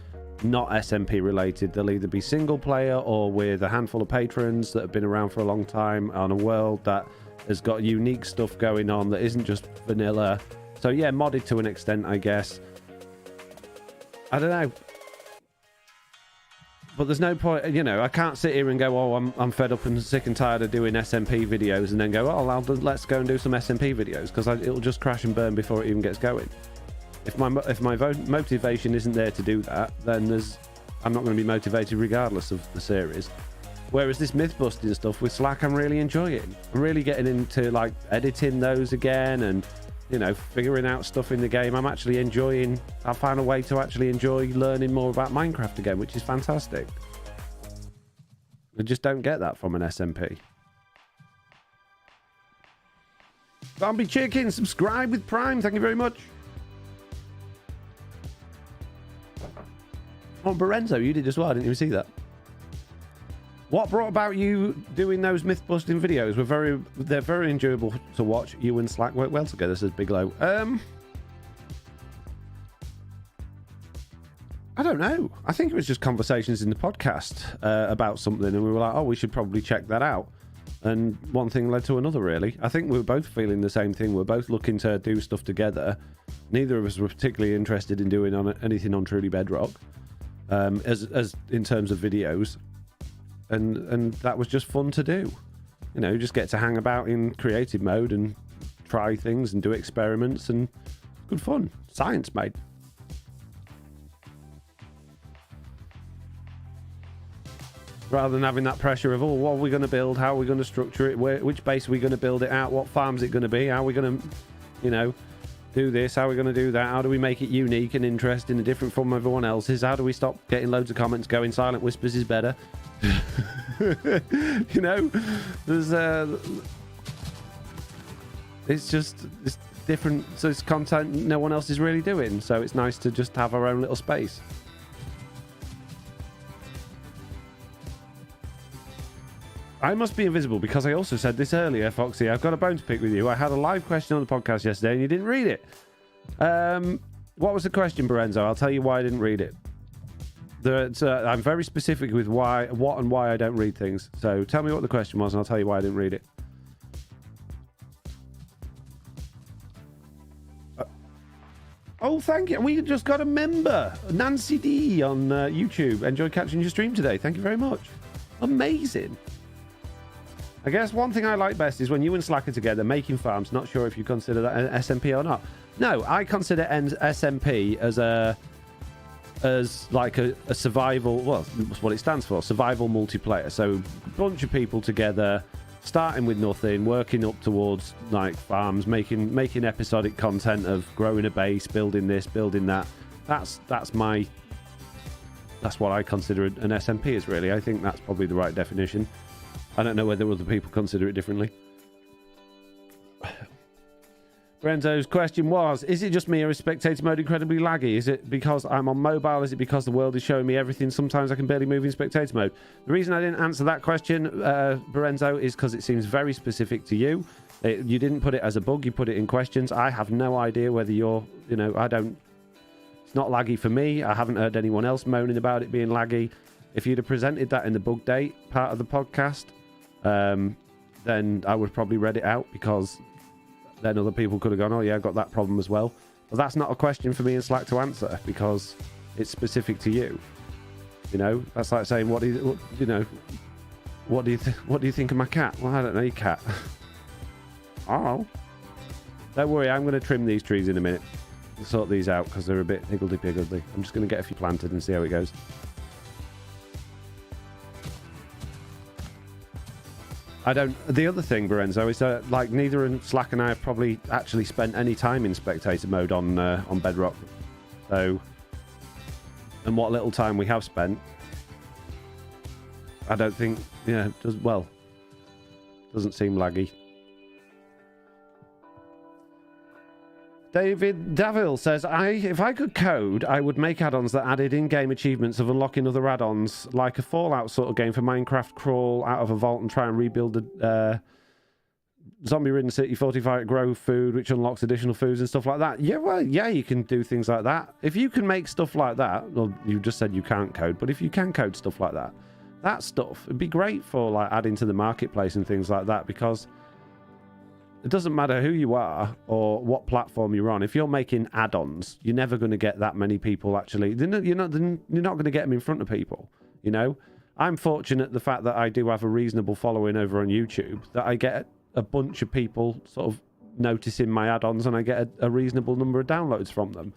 not SMP related. They'll either be single player or with a handful of patrons that have been around for a long time on a world that has got unique stuff going on that isn't just vanilla. So yeah, modded to an extent, I guess. I don't know. But there's no point, you know, I can't sit here and go, oh, I'm fed up and sick and tired of doing SMP videos and then go, oh, let's go and do some SMP videos, because it'll just crash and burn before it even gets going. If my motivation isn't there to do that, then I'm not going to be motivated regardless of the series. Whereas this myth busting stuff with Slack, I'm really enjoying. I'm really getting into like editing those again and, you know, figuring out stuff in the game. I'm actually enjoying, I found a way to actually enjoy learning more about Minecraft again, which is fantastic. I just don't get that from an SMP. Zombie Chicken, subscribe with Prime, thank you very much. Oh, Lorenzo, you did as well, I didn't even see that. What brought about you doing those myth busting videos? They're very enjoyable to watch. You and Slack work well together, says Biglow. I don't know. I think it was just conversations in the podcast about something, and we were like, oh, we should probably check that out. And one thing led to another, really. I think we were both feeling the same thing. We're both looking to do stuff together. Neither of us were particularly interested in doing anything on Truly Bedrock, as in terms of videos. And that was just fun to do. You know, just get to hang about in creative mode and try things and do experiments, and good fun. Science, mate. Rather than having that pressure of, oh, what are we going to build? How are we going to structure it? Which base are we going to build it out? What farm's it going to be? How are we going to, you know, do this? How are we going to do that? How do we make it unique and interesting and different from everyone else's? How do we stop getting loads of comments going, Silent Whispers is better? You know, there's it's different, so it's content no one else is really doing, so it's nice to just have our own little space. I must be invisible because I also said this earlier, Foxy. I've got a bone to pick with you. I had a live question on the podcast yesterday and you didn't read it. What was the question, Berenzo? I'll tell you why I didn't read it. I'm very specific with what and why I don't read things. So tell me what the question was and I'll tell you why I didn't read it. Oh, thank you. We just got a member, Nancy D on YouTube. Enjoy catching your stream today. Thank you very much. Amazing. I guess one thing I like best is when you and Slack are together making farms. Not sure if you consider that an SMP or not. No, I consider SMP as like a survival, well, that's what it stands for, survival multiplayer. So a bunch of people together, starting with nothing, working up towards like farms, making episodic content of growing a base, building this, building that. That's what I consider an SMP is, really. I think that's probably the right definition. I don't know whether other people consider it differently. Renzo's question was, is it just me or is spectator mode incredibly laggy? Is it because I'm on mobile? Is it because the world is showing me everything? Sometimes I can barely move in spectator mode. The reason I didn't answer that question, Berenzo, is because it seems very specific to you. You didn't put it as a bug, you put it in questions. I have no idea whether you're, you know, it's not laggy for me. I haven't heard anyone else moaning about it being laggy. If you'd have presented that in the bug date part of the podcast, then I would have probably read it out, because then other people could have gone, oh yeah, I've got that problem as well. But that's not a question for me and Slack to answer, because it's specific to you. You know, that's like saying, what do you think of my cat? Well, I don't know your cat. Oh. Don't worry, I'm going to trim these trees in a minute. I'll sort these out because they're a bit higgledy-piggledy. I'm just going to get a few planted and see how it goes. The other thing, Berenzo, is that like neither Slack and I have probably actually spent any time in spectator mode on Bedrock. So, and what little time we have spent, I don't think, doesn't seem laggy. David Davil says, if I could code, I would make add-ons that added in-game achievements of unlocking other add-ons, like a Fallout sort of game for Minecraft, crawl out of a vault and try and rebuild a zombie-ridden city, fortify, grow food, which unlocks additional foods and stuff like that. Yeah, well, yeah, you can do things like that. If you can make stuff like that, well, you just said you can't code, but if you can code stuff like that, that stuff would be great for like adding to the marketplace and things like that, because it doesn't matter who you are or what platform you're on. If you're making add-ons, you're never going to get that many people actually. You're not going to get them in front of people, you know? I'm fortunate the fact that I do have a reasonable following over on YouTube, that I get a bunch of people sort of noticing my add-ons and I get a reasonable number of downloads from them.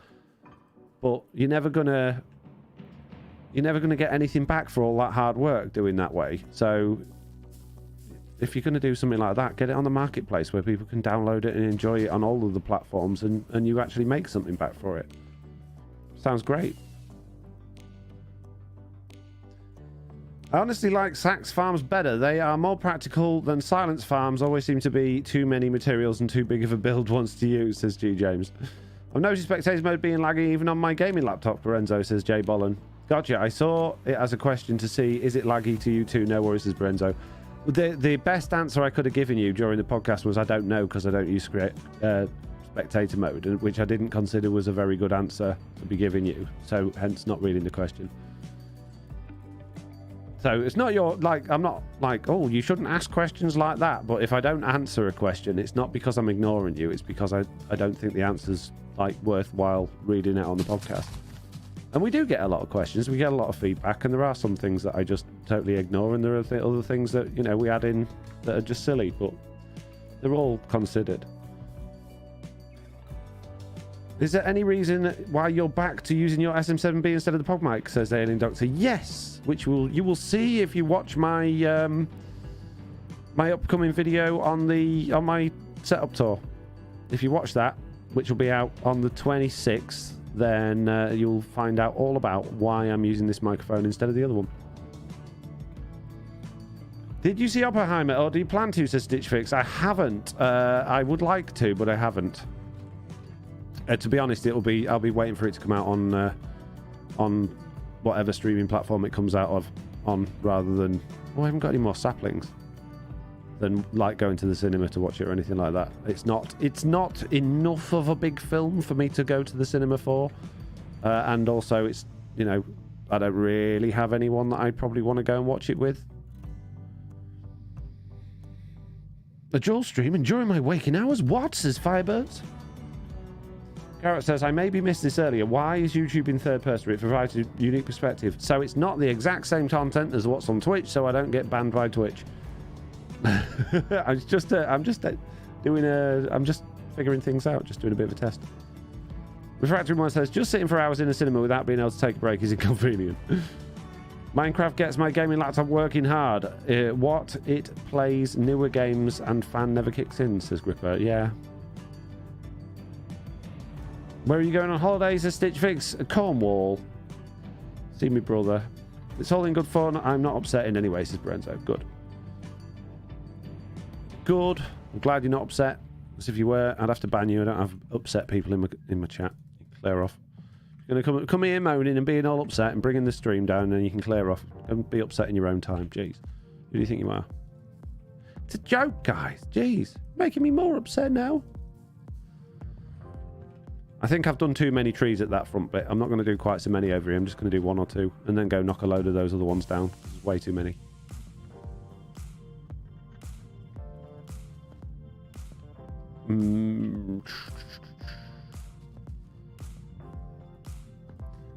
But you're never going to get anything back for all that hard work doing that way. So if you're going to do something like that, get it on the marketplace where people can download it and enjoy it on all of the platforms, and you actually make something back for it. Sounds great. I honestly like Sax farms better. They are more practical than Silence farms. Always seem to be too many materials and too big of a build once to use, says G. James. I've noticed spectator mode being laggy even on my gaming laptop, Lorenzo, says Jay Bollen. Gotcha. I saw it as a question to see, is it laggy to you too? No worries, says Brenzo. The best answer I could have given you during the podcast was I don't know, because I don't use spectator mode, which I didn't consider was a very good answer to be giving you. So hence not reading the question. So it's not your, like, I'm not like, oh, you shouldn't ask questions like that. But if I don't answer a question, it's not because I'm ignoring you. It's because I don't think the answer's like worthwhile reading it on the podcast. And we do get a lot of questions. We get a lot of feedback. And there are some things that I just totally ignore. And there are other things that, you know, we add in that are just silly. But they're all considered. Is there any reason why you're back to using your SM7B instead of the Pog mic? Says the Alien Doctor. Yes, which you will see if you watch my my upcoming video on my setup tour. If you watch that, which will be out on the 26th, then you'll find out all about why I'm using this microphone instead of the other one. Did you see Oppenheimer, or do you plan to? Says Stitch Fix. I haven't. I would like to, but I haven't. To be honest, I'll be waiting for it to come out on whatever streaming platform it comes out on, rather than, oh, I haven't got any more saplings, than like going to the cinema to watch it or anything like that. It's not enough of a big film for me to go to the cinema for, and also it's, you know, I don't really have anyone that I probably want to go and watch it with. A dual stream and during my waking hours? What? Says Firebirds. Garrett says, I maybe missed this earlier. Why is YouTube in third person? It provides a unique perspective. So it's not the exact same content as what's on Twitch, so I don't get banned by Twitch. I'm just figuring things out, just doing a bit of a test. Refractory One says, just sitting for hours in a cinema without being able to take a break is inconvenient. Minecraft gets my gaming laptop working hard. What? It plays newer games and fan never kicks in, says Gripper. Yeah. Where are you going on holidays? A Stitch Fix? Cornwall. See me brother. It's all in good fun. I'm not upset in any way, says Brenzo. Good. Good. I'm glad you're not upset. Because if you were, I'd have to ban you. I don't have upset people in my chat. Clear off. You're going to come here moaning and being all upset and bringing the stream down, and you can clear off and be upset in your own time. Jeez. Who do you think you are? It's a joke, guys. Jeez. Making me more upset now. I think I've done too many trees at that front bit. I'm not going to do quite so many over here. I'm just going to do one or two and then go knock a load of those other ones down. There's way too many.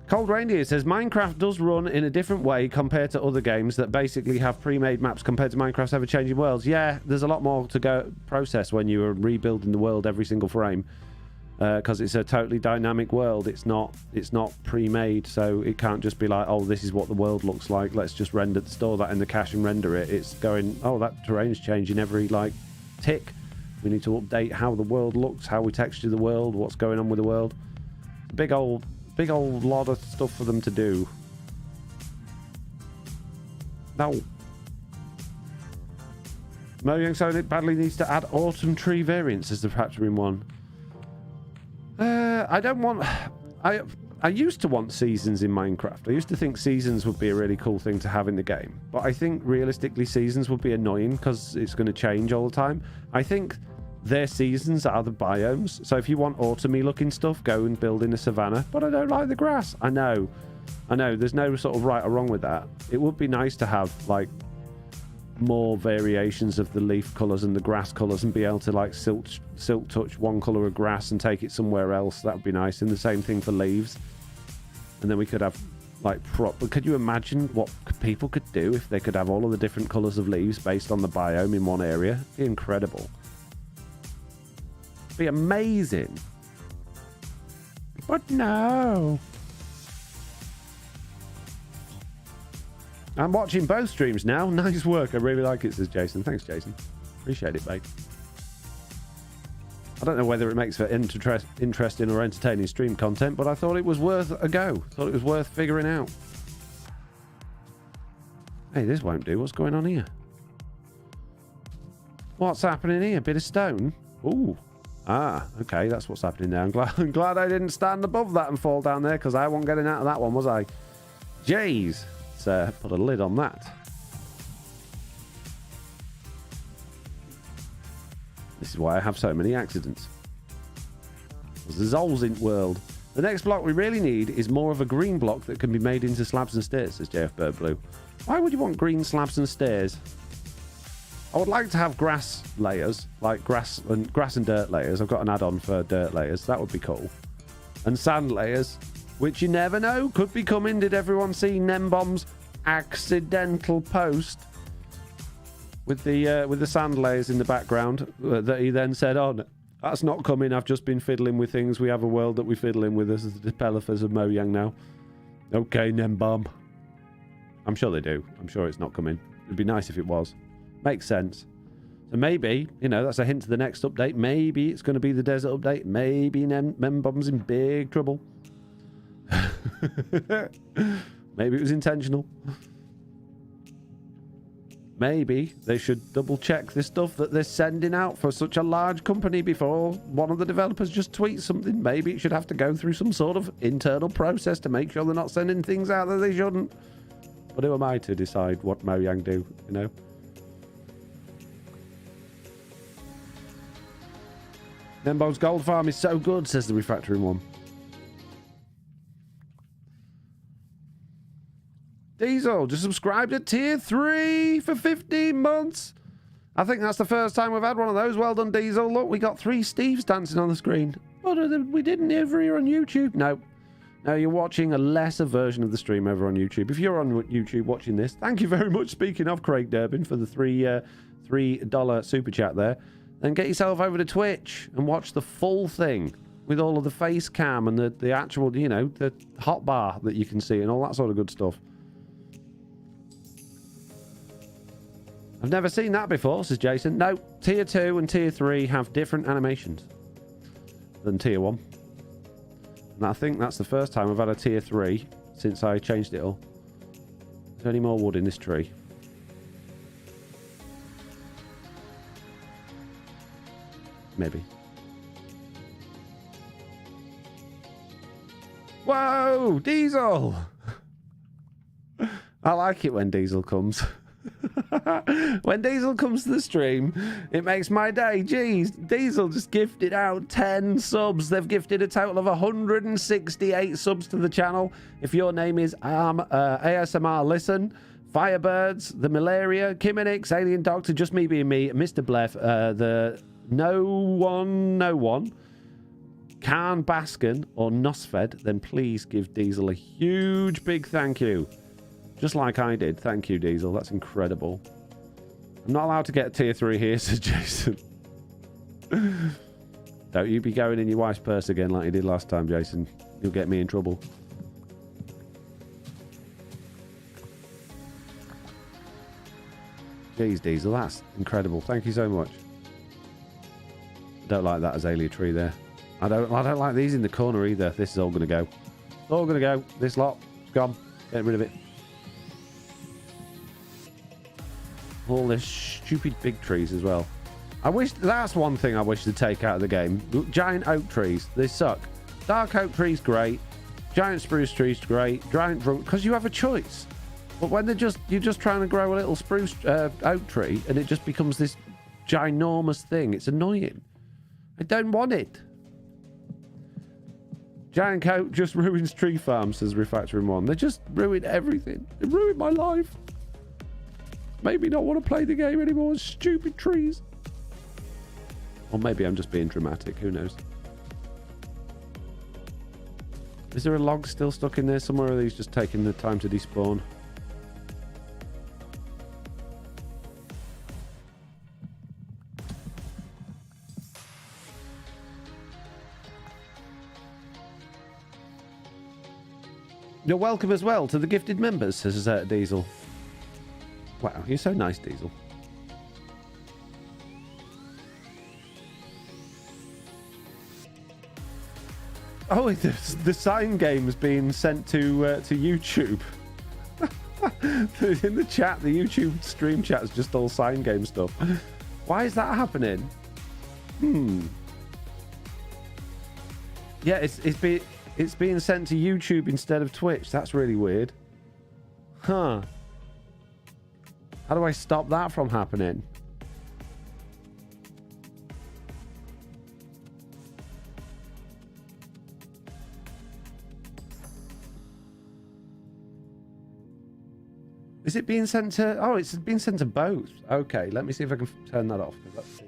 Cold Reindeer says Minecraft does run in a different way compared to other games that basically have pre-made maps compared to Minecraft's ever-changing worlds. Yeah, there's a lot more to go process when you are rebuilding the world every single frame. Because it's a totally dynamic world. It's not pre-made, so it can't just be like, oh, this is what the world looks like, let's just store that in the cache and render it. It's going, oh, that terrain's changing every like tick. We need to update how the world looks, how we texture the world, what's going on with the world. Big old lot of stuff for them to do. No. Mojang Sonic badly needs to add autumn tree variants as the factoring one. I don't want... I used to want seasons in Minecraft. I used to think seasons would be a really cool thing to have in the game. But I think realistically seasons would be annoying because it's going to change all the time. I think their seasons are the biomes. So if you want autumny looking stuff, go and build in a savannah. But I don't like the grass. I know. There's no sort of right or wrong with that. It would be nice to have like more variations of the leaf colours and the grass colours and be able to like silk touch one colour of grass and take it somewhere else. That would be nice. And the same thing for leaves. And then we could have like but could you imagine what people could do if they could have all of the different colours of leaves based on the biome in one area? It'd be incredible. It'd be amazing. But no. I'm watching both streams now. Nice work. I really like it, says Jason. Thanks, Jason. Appreciate it, mate. I don't know whether it makes for interesting or entertaining stream content, but I thought it was worth a go. Thought it was worth figuring out. Hey, this won't do. What's going on here? What's happening here? Bit of stone? Ooh. Ah, okay. That's what's happening there. I'm glad I didn't stand above that and fall down there, because I wasn't getting out of that one, was I? Jeez. Let's put a lid on that. This is why I have so many accidents. There's holes in world. The next block we really need is more of a green block that can be made into slabs and stairs, says JF Bird Blue. Why would you want green slabs and stairs? I would like to have grass layers, like grass and dirt layers. I've got an add-on for dirt layers. That would be cool. And sand layers, which you never know, could be coming. Did everyone see Nembomb's accidental post with the sand layers in the background that he then said, "Oh, no, that's not coming. I've just been fiddling with things. We have a world that we fiddle in with us as the developers of Mojang now." Okay, Nembomb. I'm sure they do. I'm sure it's not coming. It'd be nice if it was. Makes sense. So maybe, you know, that's a hint to the next update. Maybe it's going to be the desert update. Maybe Nembomb's in big trouble. Maybe it was intentional. Maybe they should double check this stuff that they're sending out for such a large company before one of the developers just tweets something. Maybe it should have to go through some sort of internal process to make sure they're not sending things out that they shouldn't. But who am I to decide what Mojang do, you know? Nembo's gold farm is so good, says the refractory one. Diesel just subscribed at tier 3 for 15 months. I think that's the first time we've had one of those. Well done, Diesel. Look, we got 3 Steves dancing on the screen. But we didn't ever here on YouTube. No, you're watching a lesser version of the stream over on YouTube. If you're on YouTube watching this, thank you very much. Speaking of Craig Durbin for the $3 super chat there. Then get yourself over to Twitch and watch the full thing with all of the face cam and the actual, you know, the hotbar that you can see and all that sort of good stuff. I've never seen that before, says Jason. No, tier 2 and tier 3 have different animations than tier 1. And I think that's the first time I've had a tier 3 since I changed it all. Is there any more wood in this tree? Maybe. Whoa, Diesel! I like it when Diesel comes. When Diesel comes to the stream, it makes my day. Jeez, Diesel just gifted out 10 subs. They've gifted a total of 168 subs to the channel. If your name is ASMR Listen, Firebirds, The Malaria, Kiminix, Alien Doctor, Just Me Being Me, Mr. Bleff, the No One, Khan Baskin, or Nosfed, then please give Diesel a huge big thank you. Just like I did. Thank you, Diesel. That's incredible. I'm not allowed to get a tier 3 here, says Jason. Don't you be going in your wife's purse again like you did last time, Jason. You'll get me in trouble. Jeez, Diesel. That's incredible. Thank you so much. I don't like that azalea tree there. I don't like these in the corner either. This is all going to go. It's all going to go. This lot. It's gone. Get rid of it. All this stupid big trees as well. I wish that's one thing I wish to take out of the game. Giant oak trees, they suck. Dark oak trees, great. Giant spruce trees, great. Giant drunk, because you have a choice. But when you're just trying to grow a little spruce oak tree, and it just becomes this ginormous thing. It's annoying. I don't want it. Giant oak just ruins tree farms, says Refactoring One. They just ruin everything. They ruined my life. Made me not want to play the game anymore. Stupid trees. Or maybe I'm just being dramatic. Who knows? Is there a log still stuck in there somewhere? Or are these just taking the time to despawn? You're welcome as well to the gifted members, says Diesel. Wow, you're so nice, Diesel. Oh, the sign game is being sent to YouTube. In the chat, the YouTube stream chat is just all sign game stuff. Why is that happening? Yeah, it's being sent to YouTube instead of Twitch. That's really weird. Huh. How do I stop that from happening? Is it being sent to... Oh, it's being sent to both. Okay, let me see if I can turn that off. Let's see.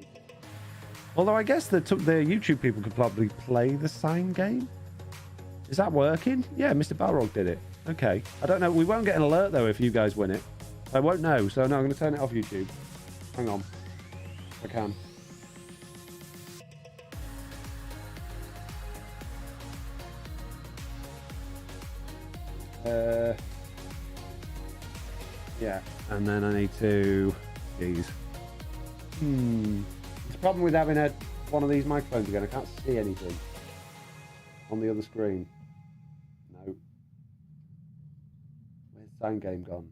Although I guess the YouTube people could probably play the sign game. Is that working? Yeah, Mr. Balrog did it. Okay. I don't know. We won't get an alert, though, if you guys win it. I won't know. So, no, I'm going to turn it off YouTube. Hang on. If I can. Yeah. And then I need to... Jeez. It's a problem with having one of these microphones again. I can't see anything on the other screen. No. Where's the sound game gone?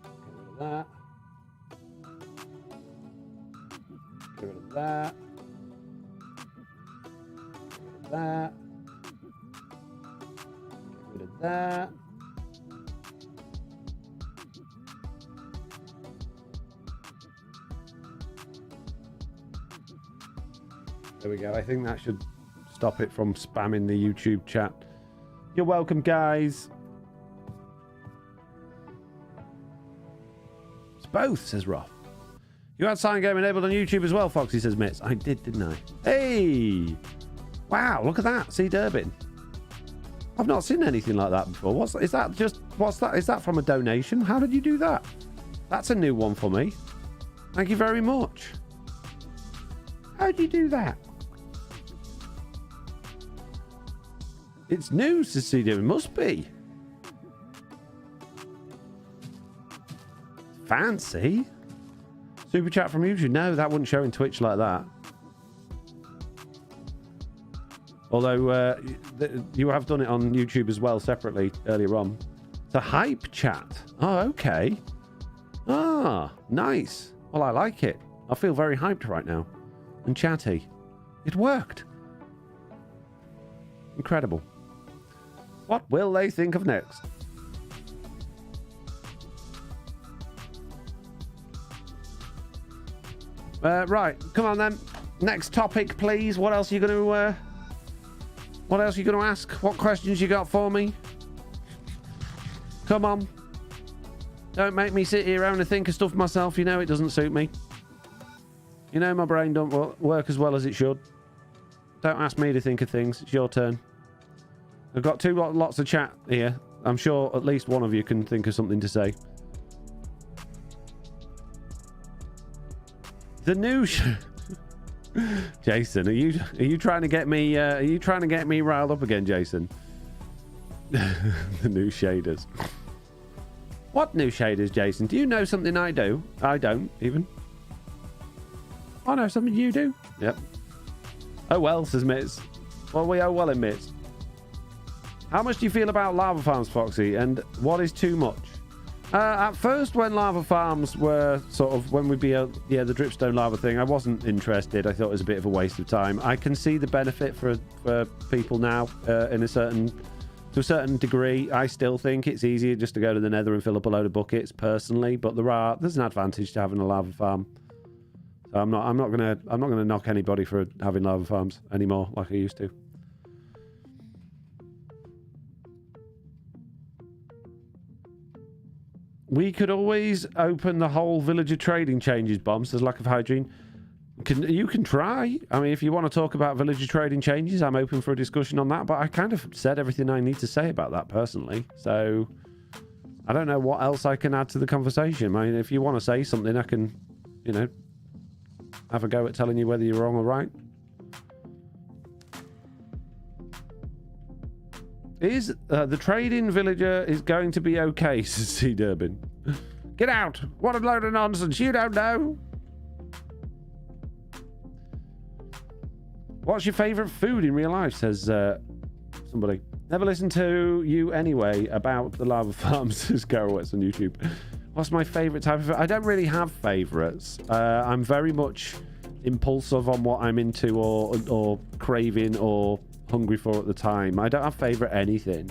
Get rid of that. Get rid of that. Get rid of that. There we go. I think that should stop it from spamming the YouTube chat. You're welcome, guys. It's both, says Roth. You had sign game enabled on YouTube as well, Foxy, says Mitz. I did, didn't I? Hey! Wow, look at that. See Durbin. I've not seen anything like that before. Is that? Is that from a donation? How did you do that? That's a new one for me. Thank you very much. How'd you do that? It's news to see them. It must be. Fancy. Super chat from YouTube. No, that wouldn't show in Twitch like that. Although you have done it on YouTube as well separately earlier on. It's a hype chat. Oh, okay. Ah, nice. Well, I like it. I feel very hyped right now. And chatty. It worked. Incredible. What will they think of next? Right, come on then. Next topic, please. What else are you going to? What else are you going to ask? What questions you got for me? Come on. Don't make me sit here having to think of stuff myself. You know it doesn't suit me. You know my brain don't work as well as it should. Don't ask me to think of things. It's your turn. I've got lots of chat here. I'm sure at least one of you can think of something to say. The new Jason, are you trying to get me riled up again, Jason? The new shaders. What new shaders, Jason? Do you know something I do? I don't even. I know something you do. Yep. Oh well, says Mitz. Well, we owe well in Mitz. How much do you feel about lava farms, Foxy? And what is too much? At first, when lava farms were sort of, when we'd be, the dripstone lava thing, I wasn't interested. I thought it was a bit of a waste of time. I can see the benefit for people now to a certain degree. I still think it's easier just to go to the nether and fill up a load of buckets, personally. But there's an advantage to having a lava farm. So I'm not gonna knock anybody for having lava farms anymore like I used to. We could always open the whole villager trading changes, Bomb, says lack of hygiene. You can try. I mean, if you want to talk about villager trading changes, I'm open for a discussion on that. But I kind of said everything I need to say about that personally. So I don't know what else I can add to the conversation. I mean, if you want to say something, I can, have a go at telling you whether you're wrong or right. Is the trading villager is going to be okay, says C. Durbin. Get out! What a load of nonsense! You don't know! What's your favourite food in real life, says somebody. Never listened to you anyway about the lava farms, says Garowitz on YouTube. What's my favourite type of food? I don't really have favourites. I'm very much impulsive on what I'm into or craving or hungry for at the time. I don't have favorite anything.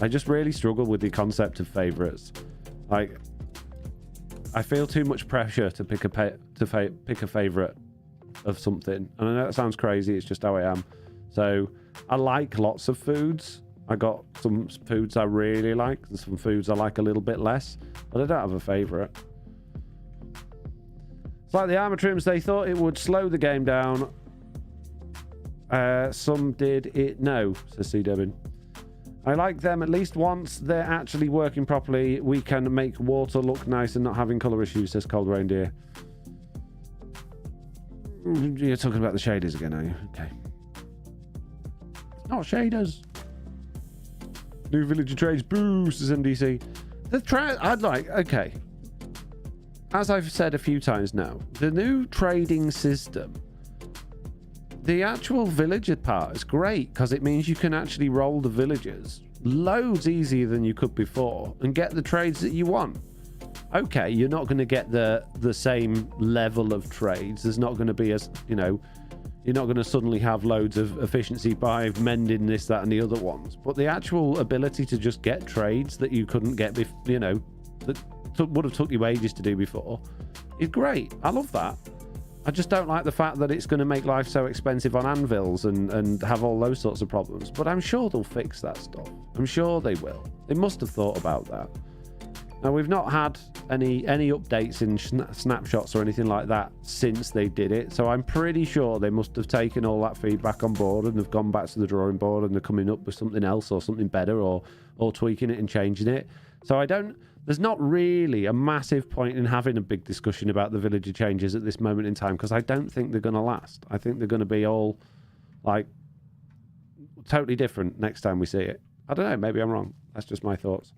I just really struggle with the concept of favorites. Like, I feel too much pressure to pick a favorite of something, and I know that sounds crazy. It's just how I am. So I like lots of foods. I got some foods I really like and some foods I like a little bit less, but I don't have a favorite. It's like the armor trims. They thought it would slow the game down. Some did it. No, says C. Debin. I like them at least once they're actually working properly. We can make water look nice and not having colour issues, says Cold Reindeer. You're talking about the shaders again, are you? Okay. Not shaders. New villager trades. Boo, says NDC. I'd like... Okay. As I've said a few times now, the new trading system... The actual villager part is great because it means you can actually roll the villagers loads easier than you could before and get the trades that you want. Okay, you're not going to get the same level of trades. There's not going to be as, you know, you're not going to suddenly have loads of efficiency by mending this, that, and the other ones. But the actual ability to just get trades that you couldn't get, you know, that would have took you ages to do before is great. I love that. I just don't like the fact that it's going to make life so expensive on anvils and have all those sorts of problems. But I'm sure they'll fix that stuff. I'm sure they will. They must have thought about that. Now, we've not had any updates in snapshots or anything like that since they did it. So I'm pretty sure they must have taken all that feedback on board and have gone back to the drawing board and they're coming up with something else or something better or tweaking it and changing it. So there's not really a massive point in having a big discussion about the villager changes at this moment in time because I don't think they're going to last. I think they're going to be all like totally different next time we see it. I don't know, maybe I'm wrong. That's just my thoughts.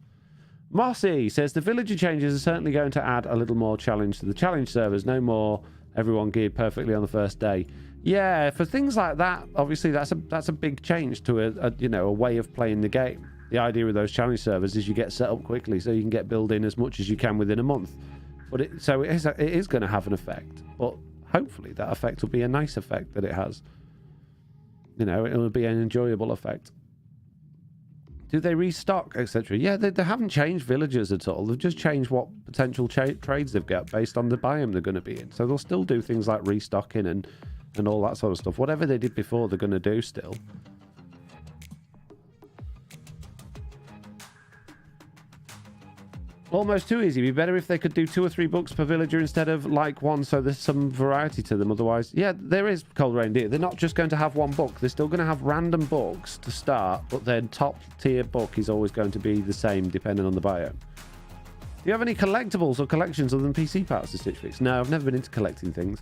Mossy says the villager changes are certainly going to add a little more challenge to the challenge servers. No more everyone geared perfectly on the first day. Yeah, for things like that, obviously that's a big change to a way of playing the game. The idea with those challenge servers is you get set up quickly so you can get built in as much as you can within a month. But it is going to have an effect. But hopefully that effect will be a nice effect that it has. You know, it will be an enjoyable effect. Do they restock, etc.? Yeah, they haven't changed villagers at all. They've just changed what potential trades they've got based on the biome they're going to be in. So they'll still do things like restocking and all that sort of stuff. Whatever they did before, they're going to do still. Almost too easy. It'd be better if they could do 2 or 3 books per villager instead of like one, so there's some variety to them. Otherwise, yeah, there is Cold Reindeer. They're not just going to have one book. They're still going to have random books to start, but their top tier book is always going to be the same depending on the biome. Do you have any collectibles or collections other than PC parts to Stitch Fix? No, I've never been into collecting things.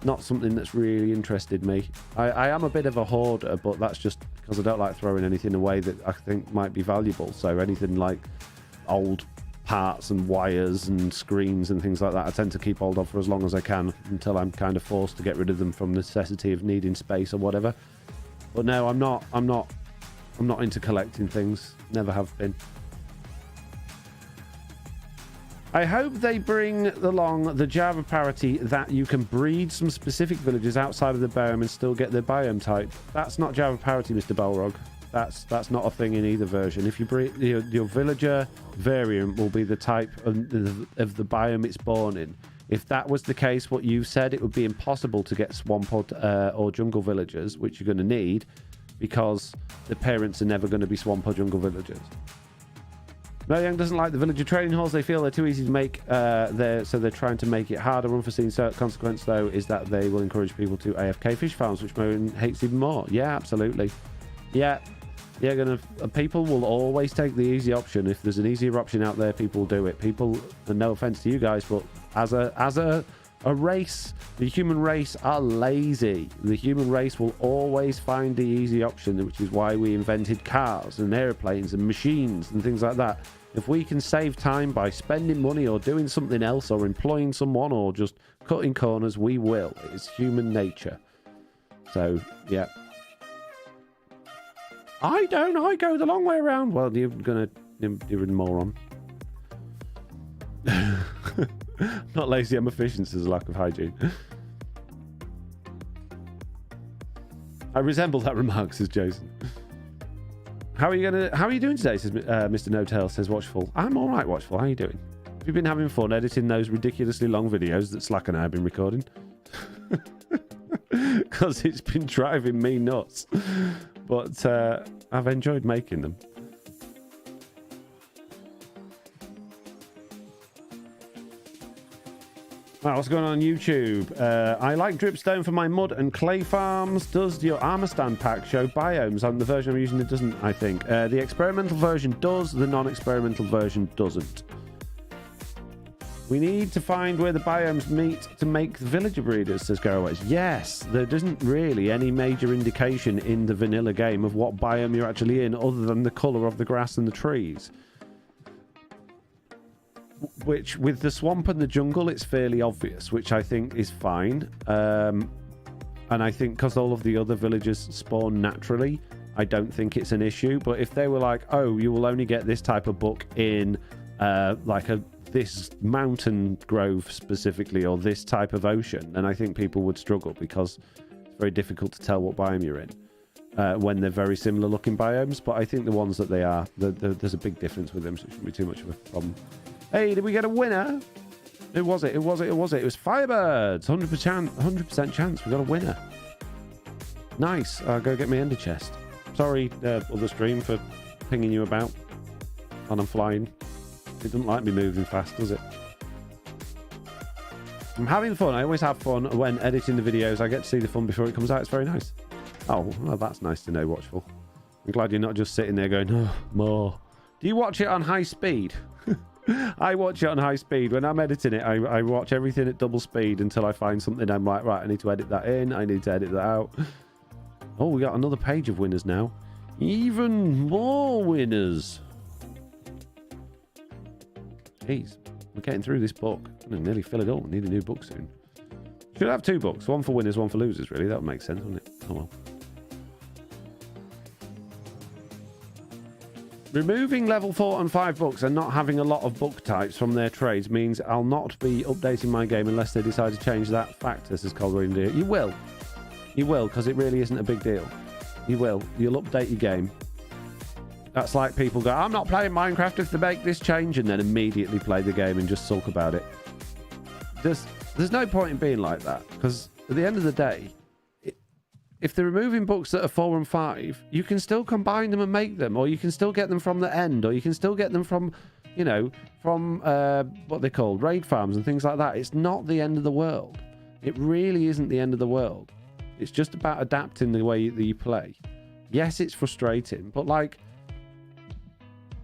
Not something that's really interested me. I am a bit of a hoarder, but that's just because I don't like throwing anything away that I think might be valuable. So anything like old parts and wires and screens and things like that I tend to keep hold of for as long as I can until I'm kind of forced to get rid of them from necessity of needing space or whatever. But no, I'm not into collecting things. Never have been. I hope they bring along the Java parity that you can breed some specific villagers outside of the biome and still get their biome type. That's not Java parity, Mr. Balrog. That's not a thing in either version. If you breed your villager variant will be the type of the biome it's born in. If that was the case, what you said, it would be impossible to get swamp or jungle villagers, which you're going to need, because the parents are never going to be swamp or jungle villagers. Mel Young doesn't like the villager training halls. They feel they're too easy to make, so they're trying to make it harder. Unforeseen consequence, though, is that they will encourage people to AFK fish farms, which Mo hates even more. Yeah, absolutely. Yeah, people will always take the easy option. If there's an easier option out there, people will do it. People, and no offense to you guys, but as a race, the human race are lazy. The human race will always find the easy option, which is why we invented cars and airplanes and machines and things like that. If we can save time by spending money or doing something else or employing someone or just cutting corners, we will. It's human nature. So, yeah. I go the long way around. Well, you're a moron. Not lazy, I'm efficient, says lack of hygiene. I resemble that remark, says Jason. How are you doing today, says Mr. No-Tail, says Watchful. I'm all right, Watchful. How are you doing? Have you been having fun editing those ridiculously long videos that Slack and I have been recording? Because it's been driving me nuts. But I've enjoyed making them. Right, what's going on YouTube? I like dripstone for my mud and clay farms. Does your armor stand pack show biomes? On the version I'm using, it doesn't, I think. The experimental version does, the non-experimental version doesn't. We need to find where the biomes meet to make the villager breeders, says Garroway. Yes, there isn't really any major indication in the vanilla game of what biome you're actually in other than the colour of the grass and the trees. Which, with the swamp and the jungle, it's fairly obvious, which I think is fine. And I think because all of the other villagers spawn naturally, I don't think it's an issue. But if they were like, oh, you will only get this type of book in this mountain grove specifically, or this type of ocean, then I think people would struggle because it's very difficult to tell what biome you're in when they're very similar looking biomes. But I think the ones that they are, there's a big difference with them, so it shouldn't be too much of a problem. Hey, did we get a winner? Who was it? It was Firebirds. 100% chance we got a winner. Nice. I'll go get my ender chest. Sorry, other stream, for pinging you about when I'm flying. It doesn't like me moving fast, does it? I'm having fun. I always have fun when editing the videos. I get to see the fun before it comes out. It's very nice. Oh, well, that's nice to know, Watchful. I'm glad you're not just sitting there going, oh, more. Do you watch it on high speed? I watch it on high speed. When I'm editing it, I watch everything at double speed until I find something I'm like, right, I need to edit that in. I need to edit that out. Oh, we got another page of winners now. Even more winners. Jeez, we're getting through this book. I'm going to nearly fill it all. We need a new book soon. Should have 2 books. One for winners, one for losers, really. That would make sense, wouldn't it? Oh, well. Removing level 4 and 5 books and not having a lot of book types from their trades means I'll not be updating my game unless they decide to change that factor, says Colburn Deer. You will. You will, because it really isn't a big deal. You will. You'll update your game. That's like people go, I'm not playing Minecraft if they make this change, and then immediately play the game and just sulk about it. There's no point in being like that, because at the end of the day, if they're removing books that are 4 and 5, you can still combine them and make them, or you can still get them from the end, or you can still get them from, you know, from what they're called, raid farms and things like that. It's not the end of the world. It really isn't the end of the world. It's just about adapting the way that you play. Yes, it's frustrating, but like,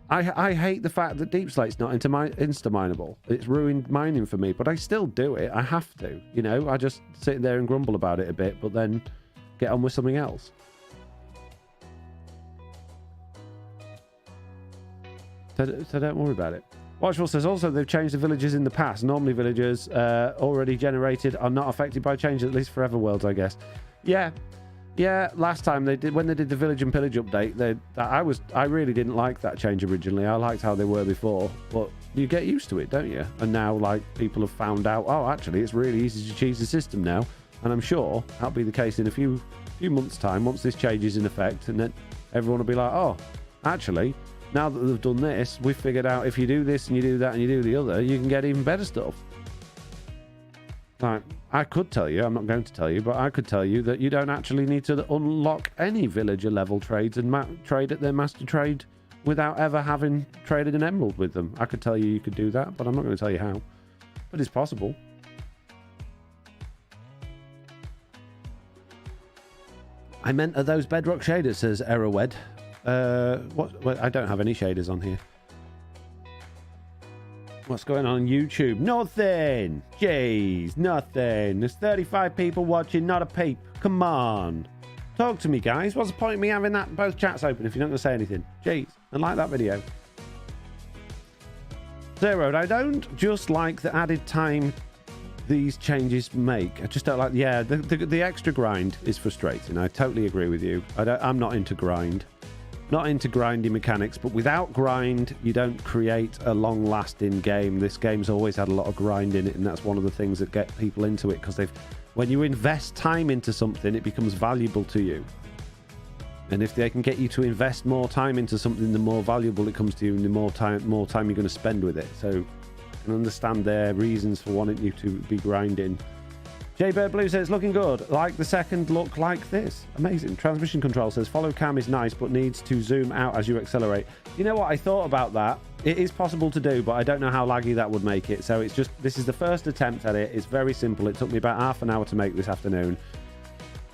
I hate the fact that Deep Slate's not insta-mineable. It's ruined mining for me, but I still do it. I have to, you know. I just sit there and grumble about it a bit, but then get on with something else. So don't worry about it. Watchful says also they've changed the villages in the past. Normally villagers already generated are not affected by change, at least for Everworlds, I guess. Yeah, last time when they did the Village and Pillage update, I really didn't like that change originally. I liked how they were before, but you get used to it, don't you? And now, like, people have found out, oh, actually, it's really easy to cheese the system now. And I'm sure that'll be the case in a few months' time, once this change is in effect, and then everyone will be like, oh, actually, now that they've done this, we've figured out if you do this and you do that and you do the other, you can get even better stuff. Like, I could tell you, I'm not going to tell you, but I could tell you that you don't actually need to unlock any villager level trades and trade at their master trade without ever having traded an emerald with them. I could tell you could do that, but I'm not going to tell you how. But it's possible. I meant are those Bedrock shaders, says Errowed. What? I don't have any shaders on here. What's going on YouTube? Nothing! Jeez, nothing. There's 35 people watching, not a peep. Come on. Talk to me, guys. What's the point of me having both chats open if you're not going to say anything? Jeez, and like that video. Zero, I don't just like the added time these changes make. I just don't like... Yeah, the extra grind is frustrating. I totally agree with you. I'm not into grind. Not into grindy mechanics, but without grind, you don't create a long-lasting game. This game's always had a lot of grind in it, and that's one of the things that get people into it, because they've When you invest time into something, it becomes valuable to you. And if they can get you to invest more time into something, the more valuable it comes to you, and the more time you're going to spend with it. So I can understand their reasons for wanting you to be grinding. Jaybird Blue says, looking good. Like the second look like this. Amazing. Transmission control says, follow cam is nice, but needs to zoom out as you accelerate. You know what? I thought about that. It is possible to do, but I don't know how laggy that would make it. So it's just, this is the first attempt at it. It's very simple. It took me about half an hour to make this afternoon.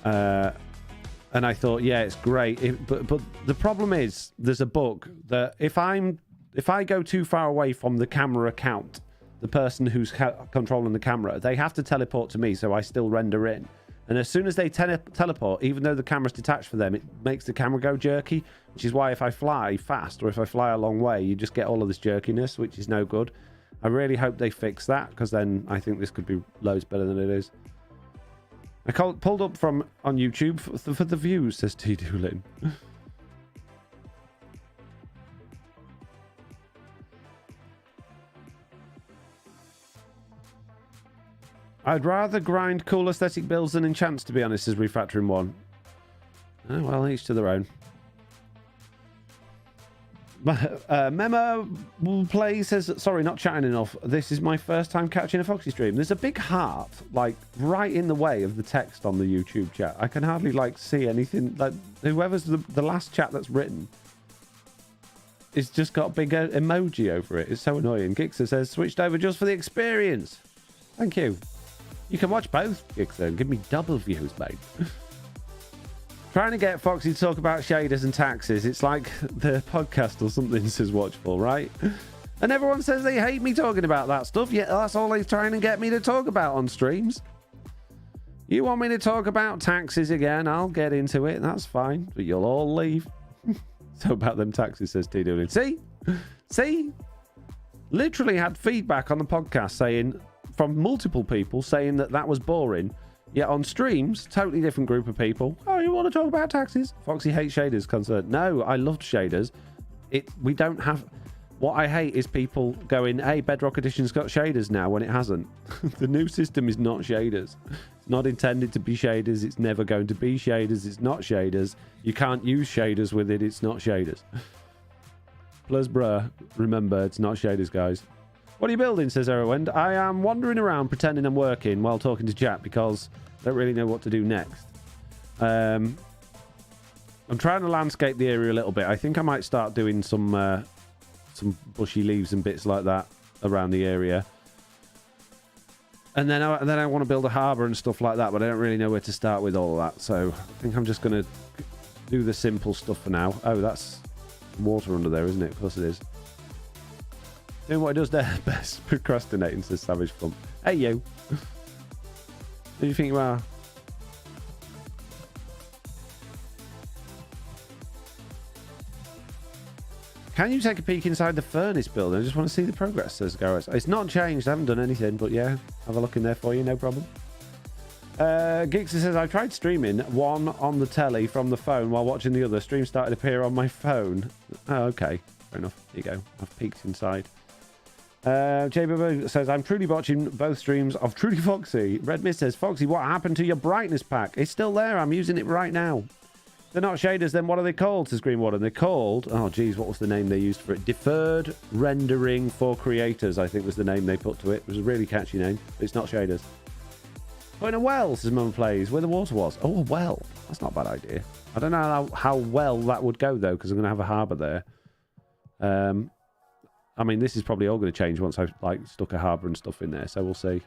And I thought, yeah, it's great. But the problem is, there's a bug that if I go too far away from the camera account, the person who's controlling the camera, they have to teleport to me, so I still render in. And as soon as they teleport, even though the camera's detached for them, it makes the camera go jerky, which is why if I fly fast or if I fly a long way, you just get all of this jerkiness, which is no good. I really hope they fix that, because then I think this could be loads better than it is. I pulled up on YouTube for the views, says T. Doolin. I'd rather grind cool aesthetic builds than enchants, to be honest, says Refactoring 1. Oh, well, each to their own. Memo Play says, sorry, not chatting enough. This is my first time catching a Foxy stream. There's a big heart, like, right in the way of the text on the YouTube chat. I can hardly, like, see anything. Like, whoever's the last chat that's written, it's just got a big emoji over it. It's so annoying. Gixer says, switched over just for the experience. Thank you. You can watch both, Gixer, and give me double views, mate. Trying to get Foxy to talk about shaders and taxes. It's like the podcast or something, says Watchful, right? And everyone says they hate me talking about that stuff. Yeah, that's all he's trying to get me to talk about on streams. You want me to talk about taxes again? I'll get into it. That's fine. But you'll all leave. So about them taxes, says T. Doolin. See? See? Literally had feedback on the podcast saying, from multiple people, saying that was boring. Yet on streams, totally different group of people. Oh, you want to talk about taxes? Foxy hates shaders, concerned. No, I loved shaders. We don't have... What I hate is people going, hey, Bedrock Edition's got shaders now, when it hasn't. The new system is not shaders. It's not intended to be shaders. It's never going to be shaders. It's not shaders. You can't use shaders with it. It's not shaders. Plus, bruh, remember, it's not shaders, guys. What are you building, says Erwind. I am wandering around pretending I'm working while talking to chat because I don't really know what to do next. I'm trying to landscape the area a little bit. I think I might start doing some bushy leaves and bits like that around the area. And then I want to build a harbour and stuff like that, but I don't really know where to start with all of that. So I think I'm just going to do the simple stuff for now. Oh, that's water under there, isn't it? Of course it is. Doing what he does there best. Procrastinating, says Savage Plump. Hey, you. Who do you think you are? Can you take a peek inside the furnace building? I just want to see the progress, says Gareth. It's not changed. I haven't done anything, but yeah, have a look in there for you. No problem. Gixer says, I tried streaming one on the telly from the phone while watching the other. Stream started to appear on my phone. Oh, okay. Fair enough. There you go. I've peeked inside. JB says, I'm truly watching both streams of Truly Foxy. Red Mist says, Foxy, what happened to your brightness pack? It's still there. I'm using it right now. They're not shaders, then what are they called, says Greenwater? They're called, oh geez, what was the name they used for it? Deferred Rendering for Creators, I think was the name they put to it. It was a really catchy name, but it's not shaders. Oh, in a well, says Mum Plays, where the water was. Oh, a well. That's not a bad idea. I don't know how well that would go, though, because I'm going to have a harbour there. I mean, this is probably all going to change once I've like stuck a harbour and stuff in there, so we'll see.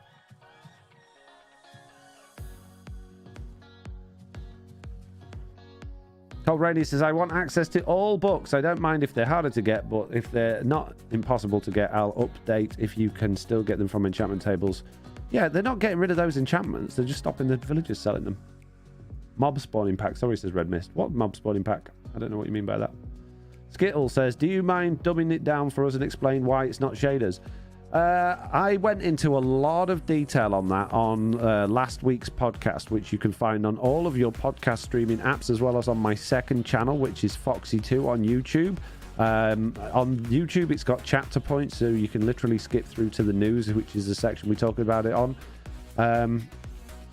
Cold Rainy says, I want access to all books. I don't mind if they're harder to get, but if they're not impossible to get, I'll update if you can still get them from enchantment tables. Yeah, they're not getting rid of those enchantments. They're just stopping the villagers selling them. Mob spawning pack. Sorry, says Red Mist. What mob spawning pack? I don't know what you mean by that. Skittle says, do you mind dumbing it down for us and explain why it's not shaders? I went into a lot of detail on that on last week's podcast, which you can find on all of your podcast streaming apps, as well as on my second channel, which is Foxy2 on YouTube. On YouTube, it's got chapter points, so you can literally skip through to the news, which is the section we're talking about it on.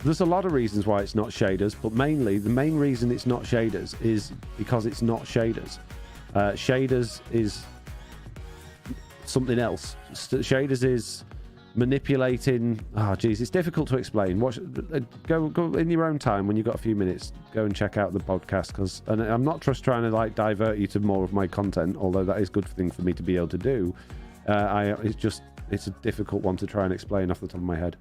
There's a lot of reasons why it's not shaders, but mainly the main reason it's not shaders is because it's not shaders. Shaders is something else. Shaders is manipulating. Oh, geez, it's difficult to explain. Go in your own time when you've got a few minutes. Go and check out the podcast, and I'm not just trying to like divert you to more of my content, although that is a good thing for me to be able to do. It's a difficult one to try and explain off the top of my head.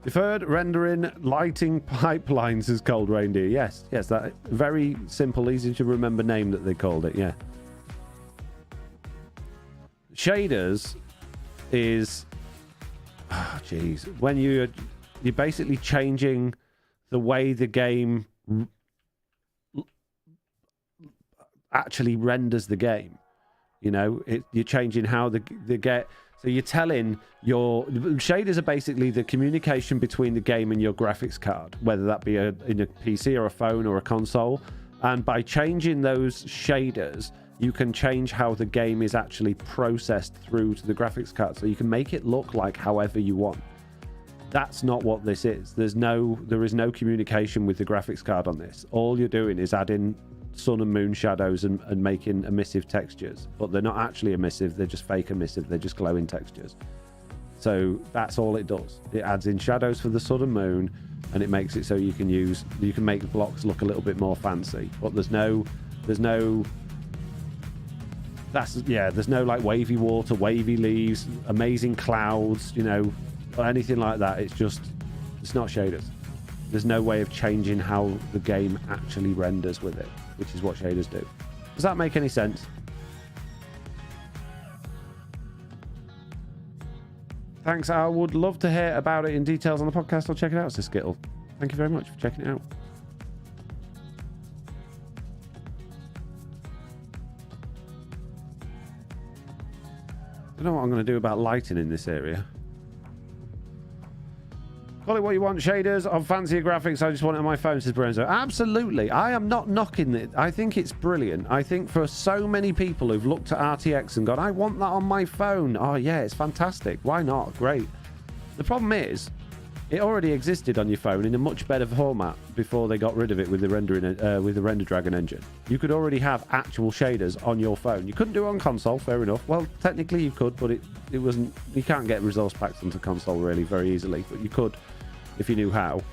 Deferred rendering lighting pipelines is called Reindeer. Yes, that very simple, easy to remember name that they called it. Yeah. Shaders is, when you're basically changing the way the game actually renders the game. You know, you're changing how so you're telling shaders are basically the communication between the game and your graphics card, whether that be in a PC or a phone or a console. And by changing those shaders, you can change how the game is actually processed through to the graphics card. So you can make it look like however you want. That's not what this is. There is no communication with the graphics card on this. All you're doing is adding sun and moon shadows and making emissive textures, but they're not actually emissive, they're just fake emissive, they're just glowing textures. So that's all it does. It adds in shadows for the sun and moon, and it makes it so you can make blocks look a little bit more fancy, but there's no like wavy water, wavy leaves, amazing clouds, or anything like that. It's not shaders. There's no way of changing how the game actually renders with it, which is what shaders do. Does that make any sense? Thanks. I would love to hear about it in details on the podcast. I'll check it out, says Skittle. Thank you very much for checking it out. I don't know what I'm going to do about lighting in this area. Call it what you want, shaders of fancier graphics. I just want it on my phone, says Brenzo. Absolutely. I am not knocking it. I think it's brilliant. I think for so many people who've looked at RTX and gone, I want that on my phone. Oh, yeah, it's fantastic. Why not? Great. The problem is, it already existed on your phone in a much better format before they got rid of it with the Render Dragon engine. You could already have actual shaders on your phone. You couldn't do it on console, fair enough. Well, technically you could, but it wasn't. You can't get resource packs onto console really very easily, but you could if you knew how.